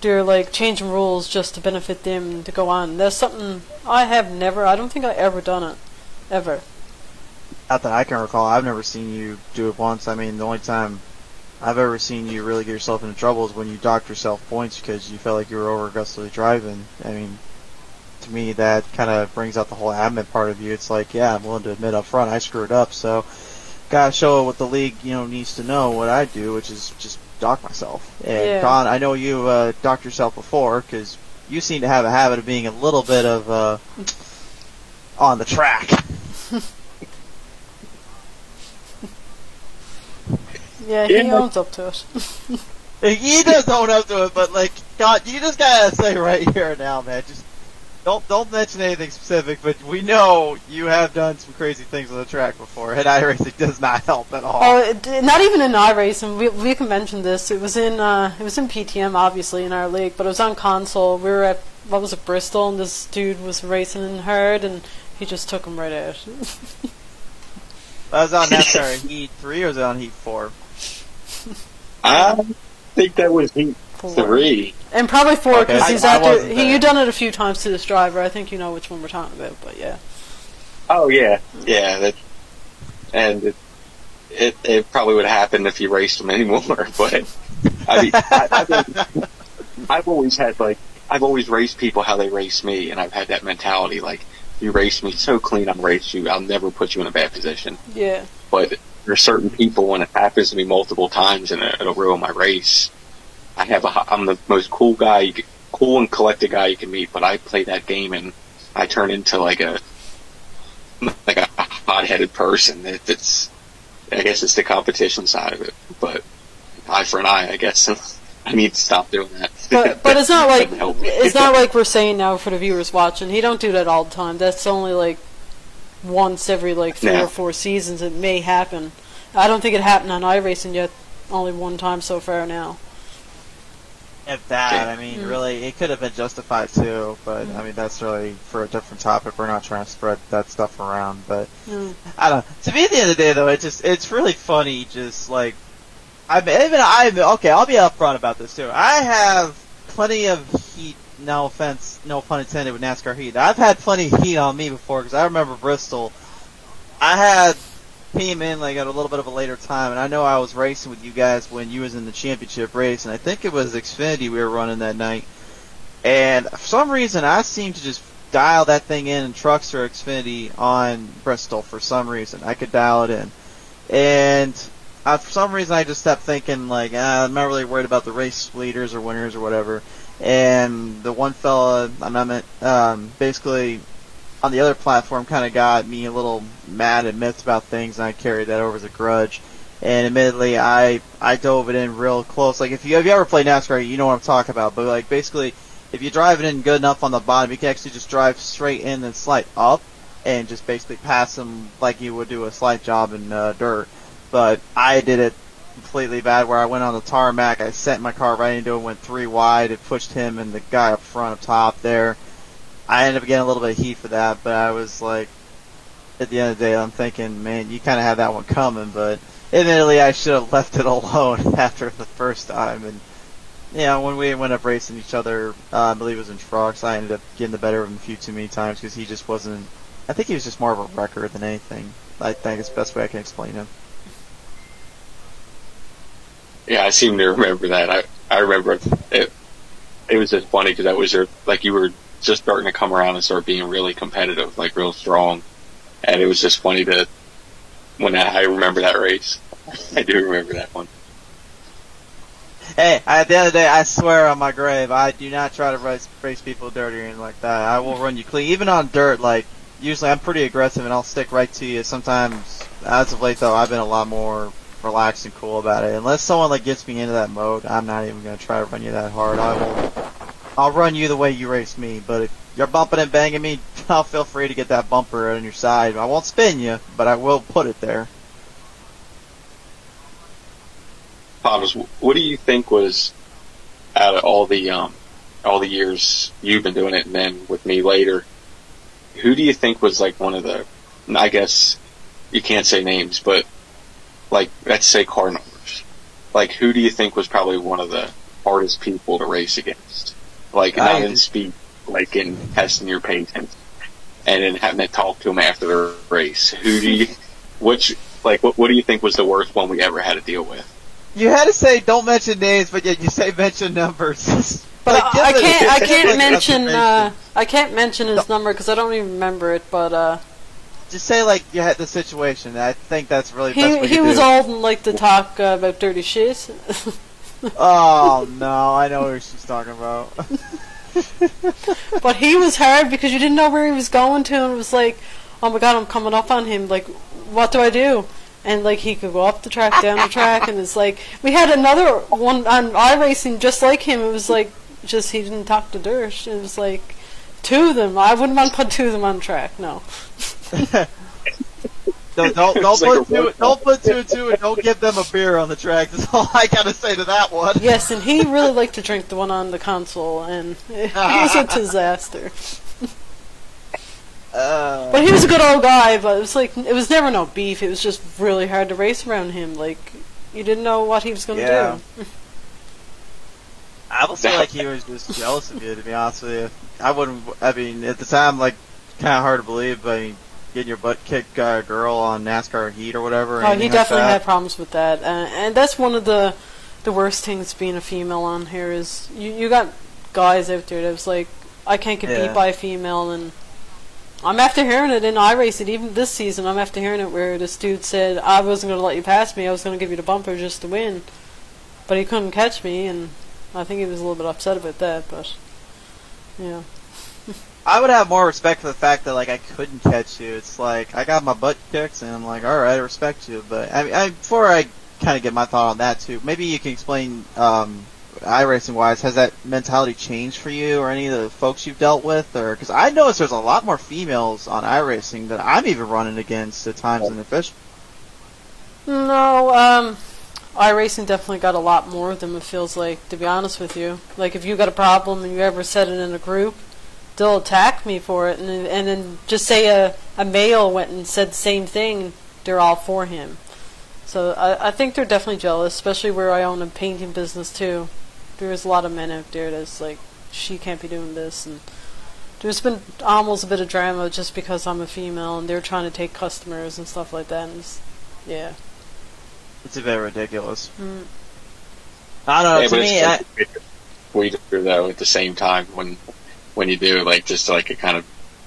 they're like changing rules just to benefit them to go on. That's something I don't think I ever done it. Ever. Not that I can recall. I've never seen you do it once. I mean, the only time I've ever seen you really get yourself into trouble is when you docked yourself points because you felt like you were over aggressively driving. I mean, to me, that kind of brings out the whole admin part of you. It's like, yeah, I'm willing to admit up front I screwed up, so gotta show what the league, needs to know what I do, which is just dock myself. And Don, I know you docked yourself before because you seem to have a habit of being a little bit of on the track. Yeah, he owns up to it. He does own up to it, but like, God, you just gotta say right here now, man. Just don't mention anything specific, but we know you have done some crazy things on the track before, and iRacing does not help at all. Oh, not even in iRacing. We can mention this. It was in PTM, obviously, in our league, but it was on console. We were at Bristol, and this dude was racing hard, and he just took him right out. That was on NASCAR Heat 3 or was it on Heat 4? I think that was Heat 3. And probably 4 because okay. he's after. You've done it a few times to this driver. I think you know which one we're talking about, but yeah. Oh yeah. And it probably would happen if you raced him anymore. But I mean, I've always raced people how they race me, and I've had that mentality like, you race me so clean, I'll race you. I'll never put you in a bad position. Yeah. But there's certain people, when it happens to me multiple times and it'll ruin my race. I'm the most cool and collected guy you can meet, but I play that game and I turn into like a hot-headed person. I guess it's the competition side of it, but eye for an eye, I guess. I need to stop doing that. But it's not like we're saying now for the viewers watching. He don't do that all the time. That's only like once every like 3 or 4 seasons it may happen. I don't think it happened on iRacing yet. Only one time so far now. If that, I mean, really, it could have been justified too, but I mean, that's really for a different topic. We're not trying to spread that stuff around, but I don't know. To me, at the end of the day, though, it's really funny. Just like I'll be upfront about this too. I have plenty of heat. No offense, no pun intended with NASCAR heat. I've had plenty of heat on me before because I remember Bristol. Came in like at a little bit of a later time, and I know I was racing with you guys when you was in the championship race, and I think it was Xfinity we were running that night. And for some reason, I seem to just dial that thing in Trucks or Xfinity on Bristol for some reason. I could dial it in. And for some reason, I just kept thinking, like, I'm not really worried about the race leaders or winners or whatever. And the one fella, basically on the other platform kind of got me a little mad and miffed about things, and I carried that over as a grudge. And admittedly, I dove it in real close. Like, if you ever play NASCAR, you know what I'm talking about. But, like, basically, if you drive it in good enough on the bottom, you can actually just drive straight in and slide up and just basically pass them like you would do a slight job in dirt. But I did it completely bad, where I went on the tarmac, I sent my car right into it, went 3 wide, it pushed him and the guy up front up top there. I ended up getting a little bit of heat for that, but I was like, at the end of the day, I'm thinking, man, you kind of had that one coming, but admittedly, I should have left it alone after the first time. And, when we went up racing each other, I believe it was in trucks, I ended up getting the better of him a few too many times because he just wasn't, I think he was just more of a wrecker than anything. I think it's the best way I can explain him. Yeah, I seem to remember that. I remember it. It was just funny because that was you were just starting to come around and start being really competitive, like real strong. And it was just funny I remember that race. I do remember that one. Hey, at the end of the day, I swear on my grave, I do not try to race people dirty or anything like that. I will run you clean. Even on dirt, like, usually I'm pretty aggressive and I'll stick right to you. Sometimes, as of late though, I've been a lot more relaxed and cool about it. Unless someone like gets me into that mode, I'm not even going to try to run you that hard. I'll run you the way you race me, but if you're bumping and banging me, I'll feel free to get that bumper on your side. I won't spin you, but I will put it there. Thomas, what do you think was, out of all the years you've been doing it, and then with me later, who do you think was like one of the, I guess you can't say names, but like, let's say car numbers. Like, who do you think was probably one of the hardest people to race against? Like, not in speed, like in testing your patience, and then having to talk to them after the race. What do you think was the worst one we ever had to deal with? You had to say don't mention names, but yet you say mention numbers. But I can't mention his number because I don't even remember it. But just say like you had the situation. I think that's really the best way to he was old and liked to talk about dirty shit. Oh no, I know who she's talking about. But he was hard because you didn't know where he was going to, and it was like, oh my god, I'm coming up on him. Like, what do I do? And like he could go up the track, down the track, and it's like we had another one on iRacing just like him. It was like just he didn't talk to dirt. It was like 2 of them. I wouldn't want to put 2 of them on track. No. Don't put 2 and 2, and don't give them a beer on the track. That's all I gotta say to that one. Yes, and he really liked to drink the one on the console, and it was a disaster. But he was a good old guy, but it was never no beef. It was just really hard to race around him. Like, you didn't know what he was going to do. I would feel like he was just jealous of you, to be honest with you. At the time, like, kind of hard to believe, but getting your butt kicked by a girl on NASCAR Heat or whatever. Oh, he definitely had problems with that. And that's one of the worst things being a female on here is you got guys out there that was like, I can't get beat by a female, and I'm after hearing it in iRacing, even this season, I'm after hearing it where this dude said, I wasn't going to let you pass me, I was going to give you the bumper just to win. But he couldn't catch me, and I think he was a little bit upset about that, but, yeah. I would have more respect for the fact that, like, I couldn't catch you. It's like, I got my butt kicked, and I'm like, alright, I respect you. But, before I kind of get my thought on that, too, maybe you can explain, iRacing-wise, has that mentality changed for you or any of the folks you've dealt with? Or because I noticed there's a lot more females on iRacing that I'm even running against at times in the fish. No, iRacing definitely got a lot more of them, it feels like, to be honest with you. Like, if you got a problem and you ever said it in a group, they'll attack me for it, and then just say a male went and said the same thing, they're all for him. So I think they're definitely jealous, especially where I own a painting business too. There's a lot of men out there that's like, she can't be doing this, and there's been almost a bit of drama just because I'm a female and they're trying to take customers and stuff like that, and it's a bit ridiculous. I don't know, to me, sweeter though at the same time when you do, like, just like a kind of,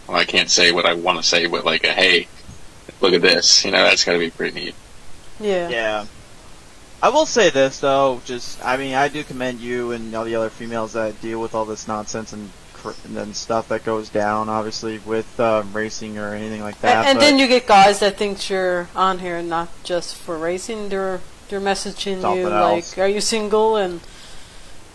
well, I can't say what I want to say, but like a, hey, look at this, you know, that's got to be pretty neat. Yeah. Yeah. I will say this though, I do commend you and all the other females that deal with all this nonsense and stuff that goes down, obviously, with racing or anything like that. And then you get guys that think you're on here not just for racing. They're messaging you like, "Are you single?" and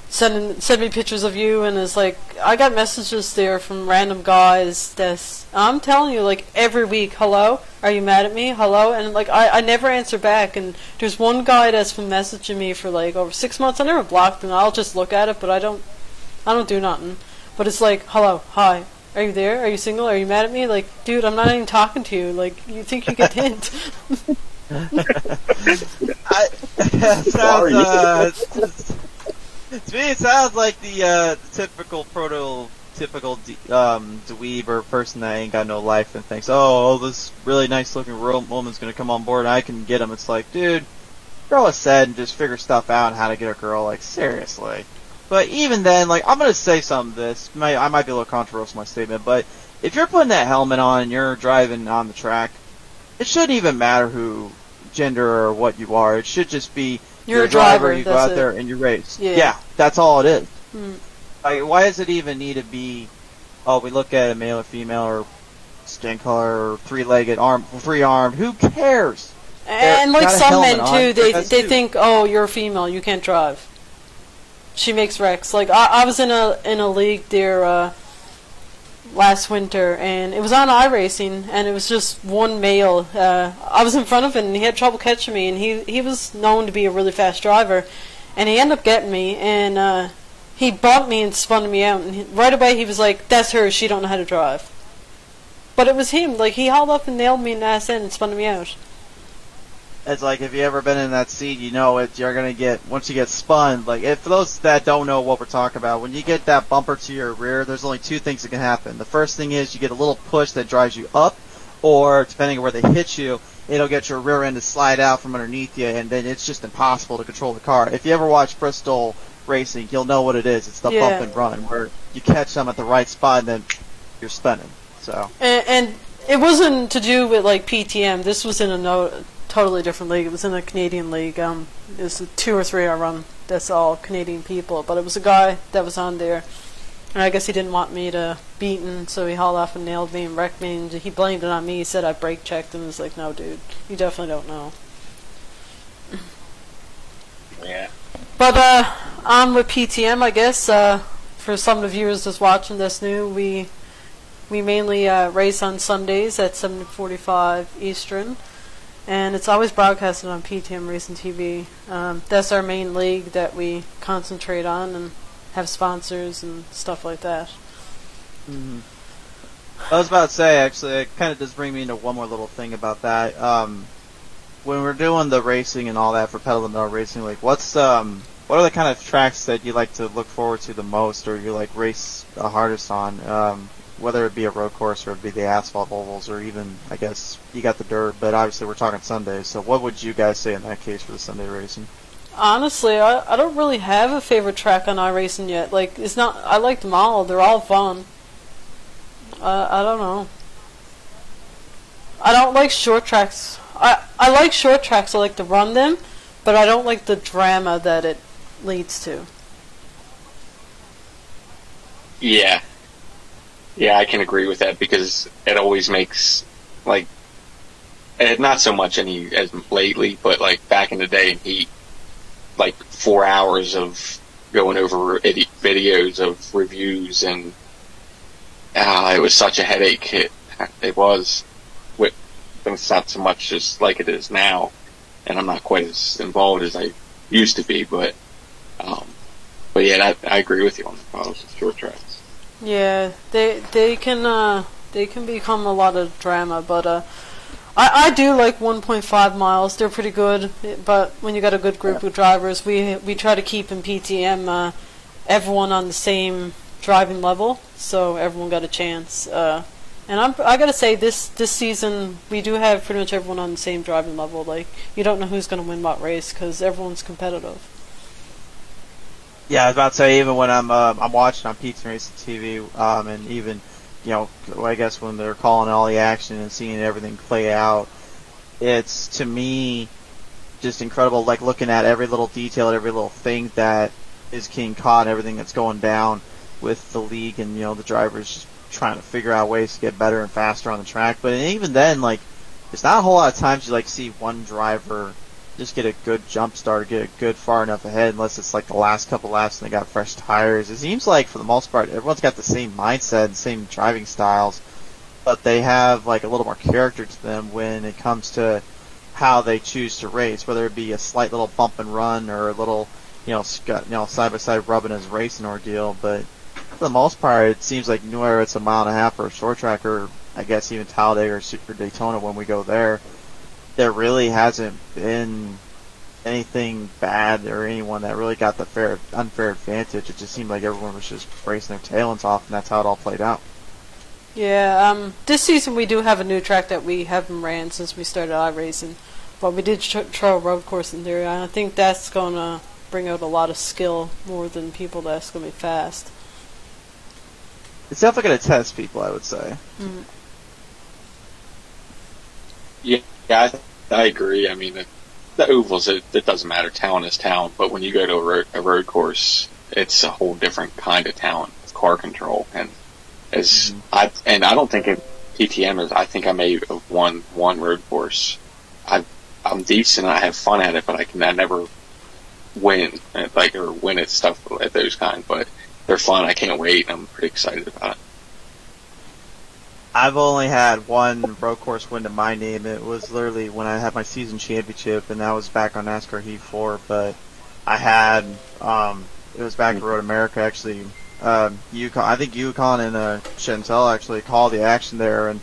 send me pictures of you. And it's like, I got messages there from random guys that's, I'm telling you, like, every week, "Hello, are you mad at me? Hello?" And like, I never answer back. And there's one guy that's been messaging me for like over 6 months. I never blocked him. I'll just look at it, but I don't do nothing. But it's like, "Hello, hi, are you there? Are you single? Are you mad at me?" Like, dude, I'm not even talking to you. Like, you think you get the hint? To me, it sounds like the typical prototypical dweeb or person that ain't got no life and thinks, oh, this really nice looking woman's gonna come on board and I can get him. It's like, dude, grow a set and just figure stuff out and how to get a girl. Like, seriously. But even then, like, I'm gonna say some of this. I might be a little controversial in my statement, but if you're putting that helmet on and you're driving on the track, it shouldn't even matter who gender or what you are. It should just be you're a driver. You go out there and you race. Yeah, that's all it is. Like, why does it even need to be? Oh, we look at a male or female or skin color or three-legged, three-armed. Who cares? And like some men too, they think, oh, you're a female, you can't drive. She makes wrecks. Like, I was in a league there last winter, and it was on iRacing, and it was just one male. I was in front of him, and he had trouble catching me, and he was known to be a really fast driver, and he ended up getting me, and he bumped me and spun me out, and right away he was like, "That's her, she don't know how to drive." But it was him. Like, he hauled up and nailed me in the ass end and spun me out. It's like, if you ever been in that seat, you know it. You're gonna get, once you get spun. Like, for those that don't know what we're talking about, when you get that bumper to your rear, there's only two things that can happen. The first thing is you get a little push that drives you up, or depending on where they hit you, it'll get your rear end to slide out from underneath you, and then it's just impossible to control the car. If you ever watch Bristol Racing, you'll know what it is. It's the bump and run, where you catch them at the right spot, and then you're spinning. So. And it wasn't to do with like PTM. This was in a totally different league. It was in a Canadian league. It was a 2 or 3 hour run. That's all Canadian people. But it was a guy that was on there, and I guess he didn't want me to beat him, so he hauled off and nailed me and wrecked me. And he blamed it on me. He said I brake checked him. It was like, no, dude, you definitely don't know. Yeah. But on with PTM, I guess. For some of the viewers that's watching this new, we mainly race on Sundays at 7:45 Eastern. And it's always broadcasted on PTM Racing TV. That's our main league that we concentrate on and have sponsors and stuff like that. Mm-hmm. I was about to say, actually, it kind of does bring me into one more little thing about that. When we're doing the racing and all that for Pedal the Metal Racing League, what are the kind of tracks that you like to look forward to the most, or you like race the hardest on? Whether it be a road course or it be the asphalt ovals, or even, I guess, you got the dirt, but obviously we're talking Sundays, so what would you guys say in that case for the Sunday racing? Honestly, I don't really have a favorite track on iRacing yet. Like, it's not, I like them all, they're all fun. I don't know. I don't like short tracks. I like short tracks, I like to run them, but I don't like the drama that it leads to. Yeah. Yeah, I can agree with that, because it always makes, like, not so much as lately, but like back in the day in Heat, like 4 hours of going over videos of reviews, and it was such a headache. It was. It's not so much just like it is now, and I'm not quite as involved as I used to be, but yeah, I agree with you on the short tracks. Yeah, they can become a lot of drama, but I do like 1.5 miles. They're pretty good, but when you got a good group of drivers, we try to keep in PTM everyone on the same driving level, so everyone got a chance. And I gotta say, this season we do have pretty much everyone on the same driving level. Like, you don't know who's gonna win what race because everyone's competitive. Yeah, I was about to say, even when I'm watching on Peaks and Racing TV, and even, I guess when they're calling all the action and seeing everything play out, it's, to me, just incredible, like looking at every little detail, every little thing that is getting caught, everything that's going down with the league, and the drivers just trying to figure out ways to get better and faster on the track. But even then, like, it's not a whole lot of times you like see one driver just get a good jump start or get a good far enough ahead, unless it's like the last couple laps and they got fresh tires. It seems like for the most part everyone's got the same mindset and same driving styles, but they have like a little more character to them when it comes to how they choose to race, whether it be a slight little bump and run or a little side by side rubbing as racing ordeal. But for the most part, it seems like whether it's a mile and a half or a short track, or I guess even Talladega or Super Daytona when we go there really hasn't been anything bad or anyone that really got the unfair advantage. It just seemed like everyone was just racing their tail ends off, and that's how it all played out. Yeah, this season we do have a new track that we haven't ran since we started iRacing, but we did try a road course in there, and I think that's going to bring out a lot of skill more than people that's going to be fast. It's definitely going to test people, I would say. Mm-hmm. Yeah, I agree. I mean, the ovals, it doesn't matter. Talent is talent, but when you go to a road course, it's a whole different kind of talent. It's car control, and I don't think in TTM I think I may have won one road course. I'm decent. I have fun at it, but I never win or win at stuff at those kind. But they're fun. I can't wait. I'm pretty excited about it. I've only had one road course win to my name. It was literally when I had my season championship, and that was back on NASCAR Heat 4. But I had, it was back at Road America, actually. Yukon, I think Yukon and Chantel actually called the action there, and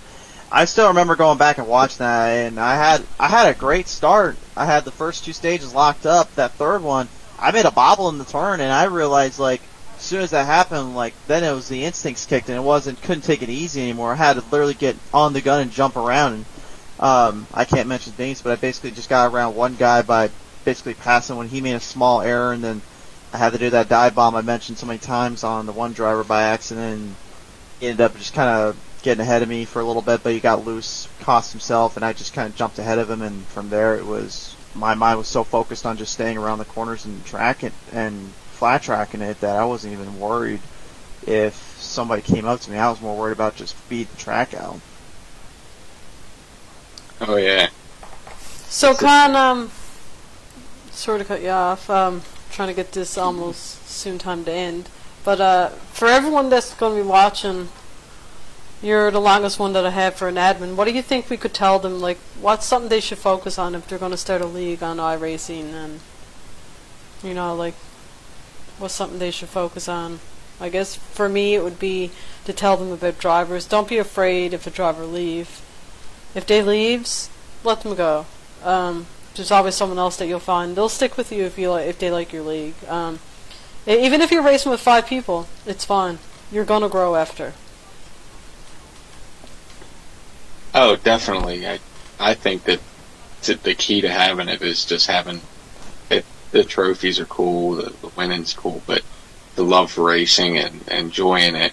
I still remember going back and watching that, and I had a great start. I had the first two stages locked up. That third one, I made a bobble in the turn, and I realized, like, as soon as that happened, like, then it was the instincts kicked in. Couldn't take it easy anymore. I had to literally get on the gun and jump around. And I can't mention names, but I basically just got around one guy by basically passing when he made a small error, and then I had to do that dive bomb I mentioned so many times on the one driver by accident. And he ended up just kind of getting ahead of me for a little bit, but he got loose, cost himself, and I just kind of jumped ahead of him. And from there, my mind was so focused on just staying around the corners and tracking and flat tracking it that I wasn't even worried if somebody came up to me. I was more worried about just beating the track out. Oh yeah. So Con, sort of cut you off. Trying to get this almost soon time to end. But for everyone that's going to be watching, you're the longest one that I have for an admin. What do you think we could tell them? Like, what's something they should focus on if they're going to start a league on iRacing? And like, what's something they should focus on? I guess for me it would be to tell them about drivers. Don't be afraid if a driver leaves. If they leaves, let them go. There's always someone else that you'll find. They'll stick with you if they like your league. Even if you're racing with 5 people, it's fine. You're gonna grow after. Oh, definitely. I think that the key to having it is just having it. The trophies are cool, the winning's cool, but the love for racing and enjoying it,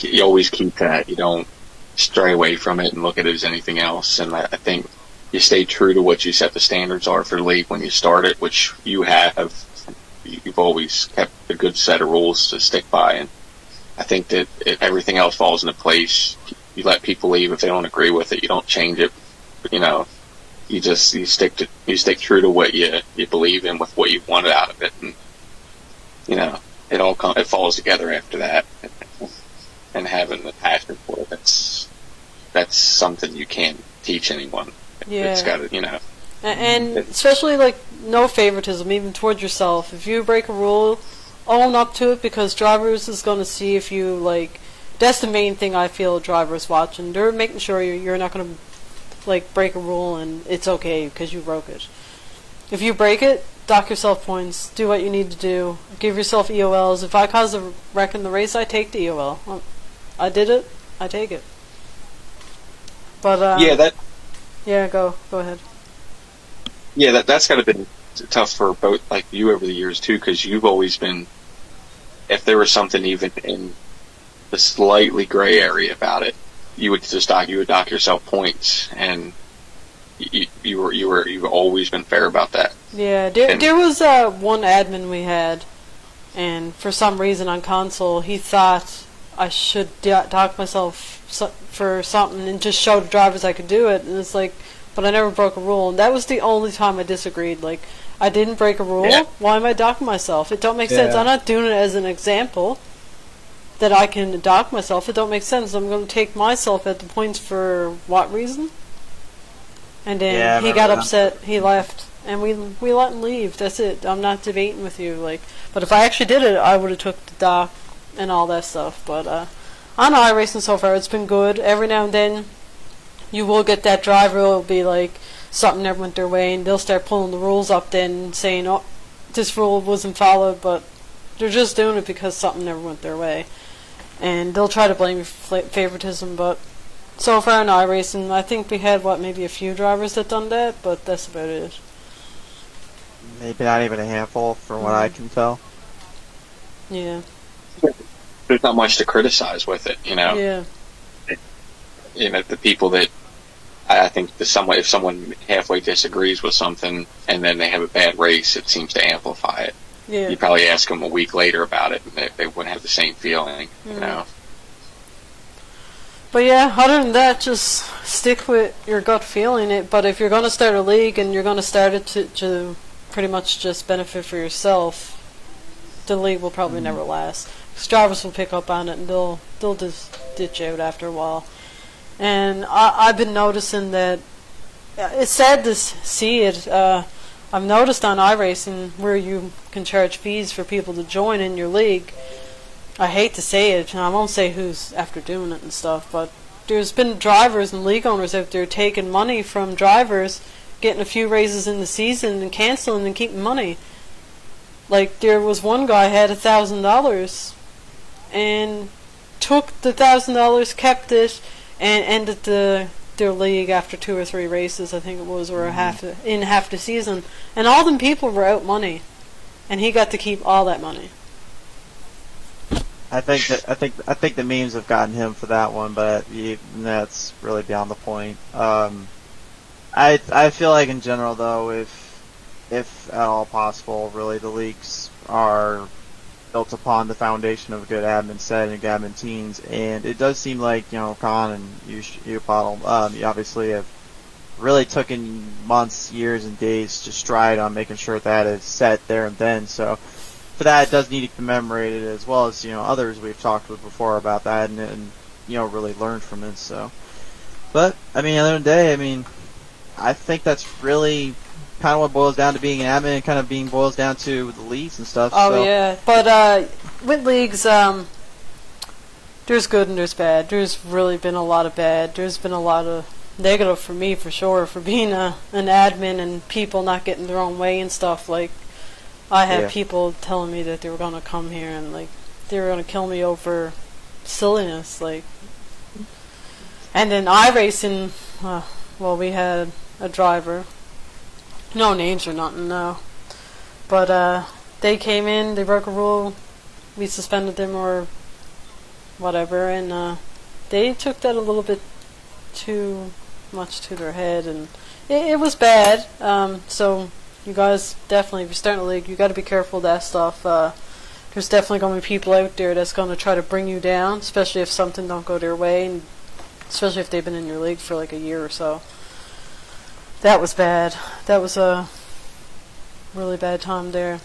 you always keep that. You don't stray away from it and look at it as anything else. And I think you stay true to what you set the standards are for the league when you start it, which you have. You've always kept a good set of rules to stick by, and I think that everything else falls into place. You let people leave if they don't agree with it. You don't change it. You stick true to what you believe in with what you wanted out of it, and it falls together after that. And having the passion for it, that's something you can't teach anyone. Yeah. It's got to, And especially, like, no favoritism, even towards yourself. If you break a rule, own up to it, because drivers is going to see if you, like, that's the main thing I feel drivers watching. They're making sure you're not going to, like, break a rule and it's okay because you broke it. If you break it, dock yourself points, do what you need to do, give yourself EOLs. If I cause a wreck in the race, I take the EOL. I did it, I take it. But, yeah, yeah, go ahead. Yeah, that's got to be tough for both, like you over the years too, because you've always been, if there was something even in the slightly gray area about it, you would dock yourself points, and you've always been fair about that. Yeah, there was one admin we had, and for some reason on console he thought I should dock myself for something and just show the drivers I could do it, and it's like, but I never broke a rule, and that was the only time I disagreed. Like, I didn't break a rule. Yeah. Why am I docking myself? It don't make sense. I'm not doing it as an example that I can dock myself. It don't make sense. I'm going to take myself at the points for what reason? And then he got upset. He left, and we let him leave. That's it. I'm not debating with you. Like, but if I actually did it, I would have took the dock and all that stuff. But on iRacing so far, it's been good. Every now and then, you will get that driver will be like, something never went their way, and they'll start pulling the rules up then, saying, oh, this rule wasn't followed, but they're just doing it because something never went their way. And they'll try to blame you for favoritism, but so far in iRacing, I think we had, maybe a few drivers that done that, but that's about it. Maybe not even a handful, from what I can tell. Yeah. There's not much to criticize with it, you know? Yeah. The people that, I think if someone halfway disagrees with something and then they have a bad race, it seems to amplify it. Yeah. You probably ask them a week later about it, and they wouldn't have the same feeling, you know? But yeah, other than that, just stick with your gut feeling. But if you're going to start a league and you're going to start it to pretty much just benefit for yourself, the league will probably never last. Because drivers will pick up on it, and they'll just ditch out after a while. And I've been noticing that it's sad to see it. I've noticed on iRacing where you can charge fees for people to join in your league. I hate to say it, and I won't say who's after doing it and stuff, but there's been drivers and league owners out there taking money from drivers, getting a few races in the season and canceling and keeping money. Like, there was one guy had $1,000 and took the $1,000, kept it, and ended their league after 2 or 3 races, I think it was, or half the season. And all them people were out money, and he got to keep all that money. I think the memes have gotten him for that one, but that's really beyond the point. I feel like in general though, if at all possible, really the leagues are built upon the foundation of a good admin set and good admin teams, and it does seem like, Con and you Bottle, you obviously have really taken months, years, and days to stride on making sure that is set there and then. So for that, it does need to be commemorated, as well as others we've talked with before about that, and really learned from it. So, but at the end of the day, I think that's really kind of what boils down to being an admin, and kind of boils down to the leagues and stuff. Oh, so. yeah. But with leagues, there's good and there's bad. There's really been a lot of bad. There's been a lot of negative for me, for sure, for being an admin and people not getting their own way and stuff. Like, I had people telling me that they were going to come here and, like, they were going to kill me over silliness. Like, and then iRacing, we had a driver. No names or nothing, no. But they came in, they broke a rule, we suspended them or whatever, and they took that a little bit too much to their head, and it was bad. So you guys definitely, if you're starting a league, you got to be careful of that stuff. There's definitely going to be people out there that's going to try to bring you down, especially if something don't go their way, and especially if they've been in your league for like a year or so. That was bad. That was a really bad time there.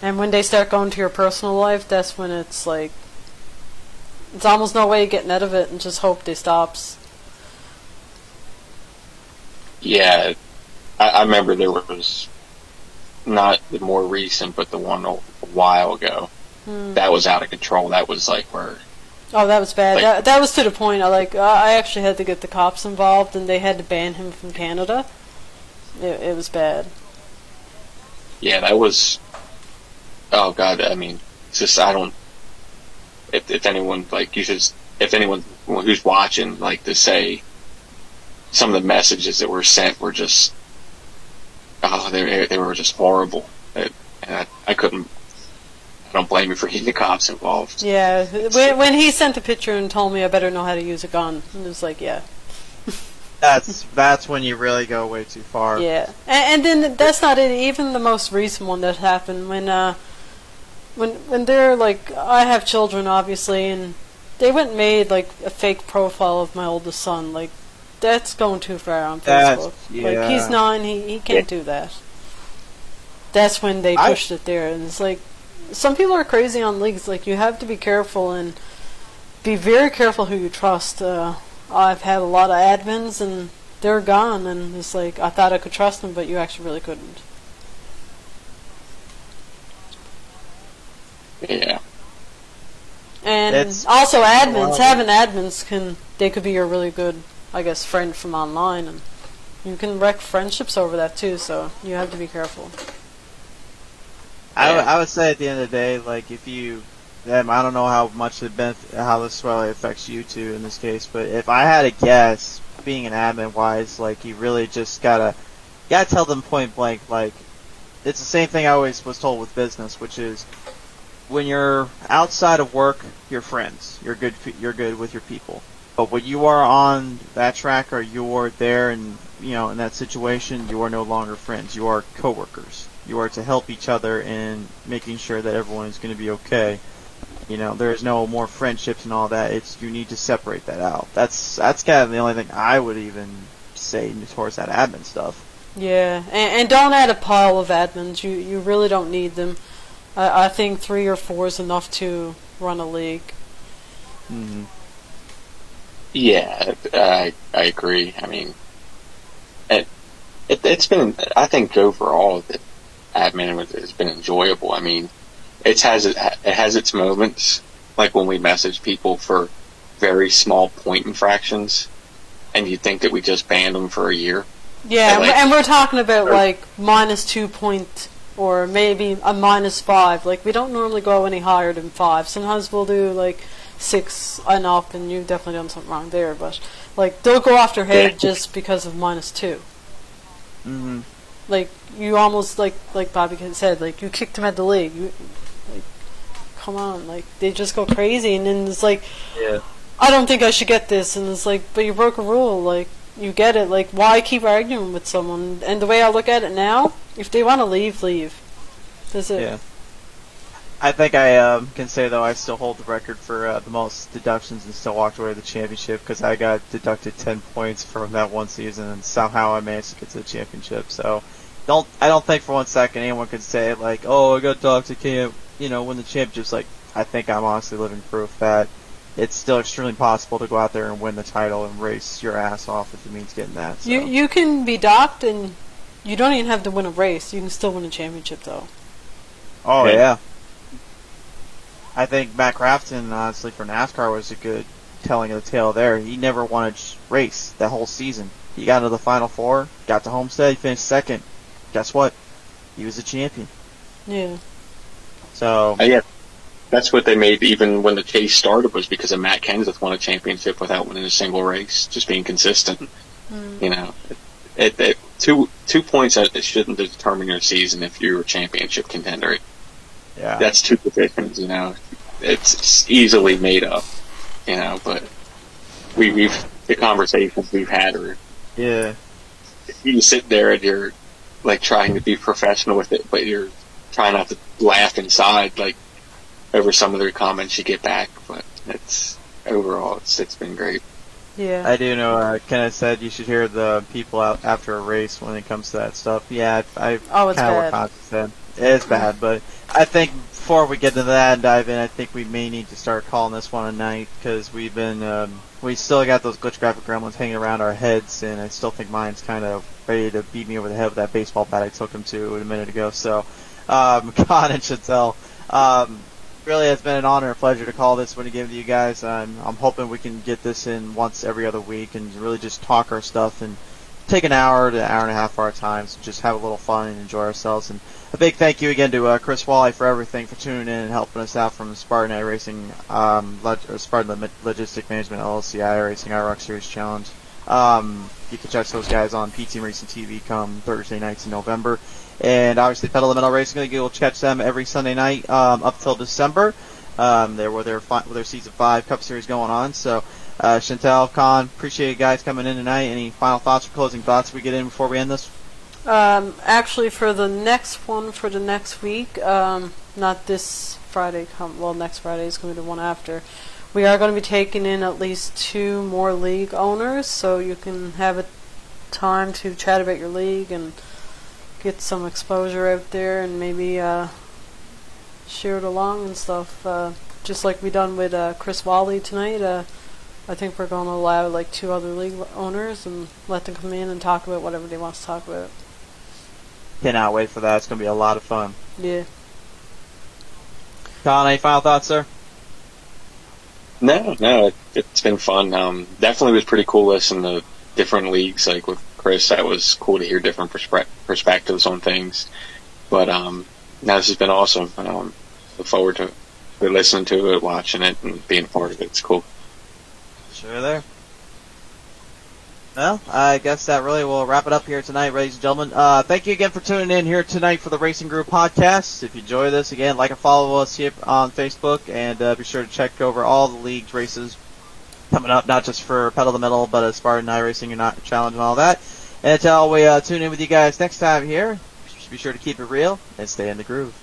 And when they start going to your personal life, that's when it's like, it's almost no way of getting out of it, and just hope they stops. Yeah, I remember there was, not the more recent, but the one a while ago. That was out of control. That was like where... Oh, that was bad. Like, that was to the point. I actually had to get the cops involved, and they had to ban him from Canada. It was bad. Yeah, that was. Oh God, it's just I don't. If anyone if anyone who's watching to say, some of the messages that were sent were just they were just horrible. And I couldn't. I don't blame you for getting the cops involved. Yeah, when he sent the picture and told me I better know how to use a gun, it was like, yeah. That's when you really go way too far. Yeah, and then that's not it. Even the most recent one that happened when they're like, I have children obviously, and they went and made like a fake profile of my oldest son. Like, that's going too far on Facebook. Like, he's 9, he can't do that. That's when they pushed it there, and it's like, some people are crazy on leagues. Like, you have to be careful and be very careful who you trust. I've had a lot of admins and they're gone, and it's like, I thought I could trust them, but you actually really couldn't. Yeah. And also admins, having admins could be your really good, I guess, friend from online, and you can wreck friendships over that too, so you have to be careful. I would say at the end of the day, like, if you, I don't know how much how this really affects you two in this case, but if I had to guess, being an admin wise, like, you really just gotta tell them point blank, like, it's the same thing I always was told with business, which is, when you're outside of work, you're friends. You're good with your people. But when you are on that track or you're there and, you know, in that situation, you are no longer friends. You are coworkers. You are to help each other in making sure that everyone is going to be okay. You know, there's no more friendships and all that. You need to separate that out. That's kind of the only thing I would even say towards that admin stuff. Yeah, and don't add a pile of admins. You really don't need them. I think 3 or 4 is enough to run a league. Mm-hmm. Yeah, I agree. I mean, it's been, I think overall that admin has been enjoyable. I mean, it has its moments, like when we message people for very small point infractions, and you think that we just banned them for a year. Yeah, and we're talking about like -2 point, or maybe a -5. Like, we don't normally go any higher than 5. Sometimes we'll do like 6 and up, and you've definitely done something wrong there. But like, they'll go off their head just because of -2. Mm-hmm. Like, you almost, like Bobby said, like, you kicked him at the league. Like, come on, like, they just go crazy, and then it's like, I don't think I should get this, and it's like, but you broke a rule, like, you get it, like, why keep arguing with someone? And the way I look at it now, if they want to leave, leave. That's it. Yeah. I think I can say, though, I still hold the record for the most deductions and still walked away with the championship, because I got deducted 10 points from that one season, and somehow I managed to get to the championship. So I don't think for one second anyone could say, like, oh, I got docked, I can't, win the championship. Like, I think I'm honestly living proof that it's still extremely possible to go out there and win the title and race your ass off if it means getting that. So. You can be docked, and you don't even have to win a race. You can still win a championship, though. Oh, yeah. I think Matt Crafton, honestly, for NASCAR was a good telling of the tale there. He never won a race that whole season. He got into the Final Four, got to Homestead, finished second. Guess what? He was a champion. Yeah. So. Yeah, that's what they made even when the chase started, was because of Matt Kenseth won a championship without winning a single race, just being consistent. Mm. 2 points that shouldn't determine your season if you're a championship contender. Yeah. That's 2 positions, It's easily made up, but the conversations we've had are, you sit there and you're like trying to be professional with it, but you're trying not to laugh inside, like, over some of the comments you get back, but overall it's been great. Yeah. I do know, Kenneth said you should hear the people out after a race when it comes to that stuff. Yeah, I it's kind of what Constance said. It is bad, but I think before we get into that and dive in, I think we may need to start calling this one a night, because we've been, we still got those glitch graphic gremlins hanging around our heads, and I still think mine's kind of ready to beat me over the head with that baseball bat I took him to a minute ago. So, Con and Chantel, really has been an honor and pleasure to call this one again to you guys. I'm hoping we can get this in once every other week and really just talk our stuff and take an hour to an hour and a half of our time, so just have a little fun and enjoy ourselves. And a big thank you again to Chris Wally for everything, for tuning in and helping us out from Spartan Iracing, Spartan Logistic Management LLC, Iracing IROC Series Challenge. You can catch those guys on PT Racing TV come Thursday nights in November. And obviously Pedal the Metal Racing, you'll catch them every Sunday night up till December. There were their Season 5 Cup Series going on. So, Chantel, Con, appreciate you guys coming in tonight. Any final thoughts or closing thoughts we get in before we end this? Actually, for the next one for the next week, not this Friday, next Friday is going to be the one after. We are going to be taking in at least 2 more league owners, so you can have a time to chat about your league and get some exposure out there and maybe share it along and stuff. Just like we done with Chris Wally tonight. I think we're going to allow like 2 other league owners and let them come in and talk about whatever they want to talk about. Cannot wait for that. It's going to be a lot of fun. Yeah. Colin, any final thoughts, sir? No, it's been fun. Definitely was pretty cool listening to different leagues, like with Chris. That was cool to hear different perspectives on things. But no, this has been awesome. Look forward to listening to it, watching it, and being part of it. It's cool. Sure there. Well, I guess that really will wrap it up here tonight, ladies and gentlemen. Thank you again for tuning in here tonight for the Racing Groove podcast. If you enjoy this, again, like and follow us here on Facebook, and be sure to check over all the leagues races coming up, not just for Pedal the Metal, but as far as iRacing and Challenge and all that. And until we tune in with you guys next time here, be sure to keep it real and stay in the groove.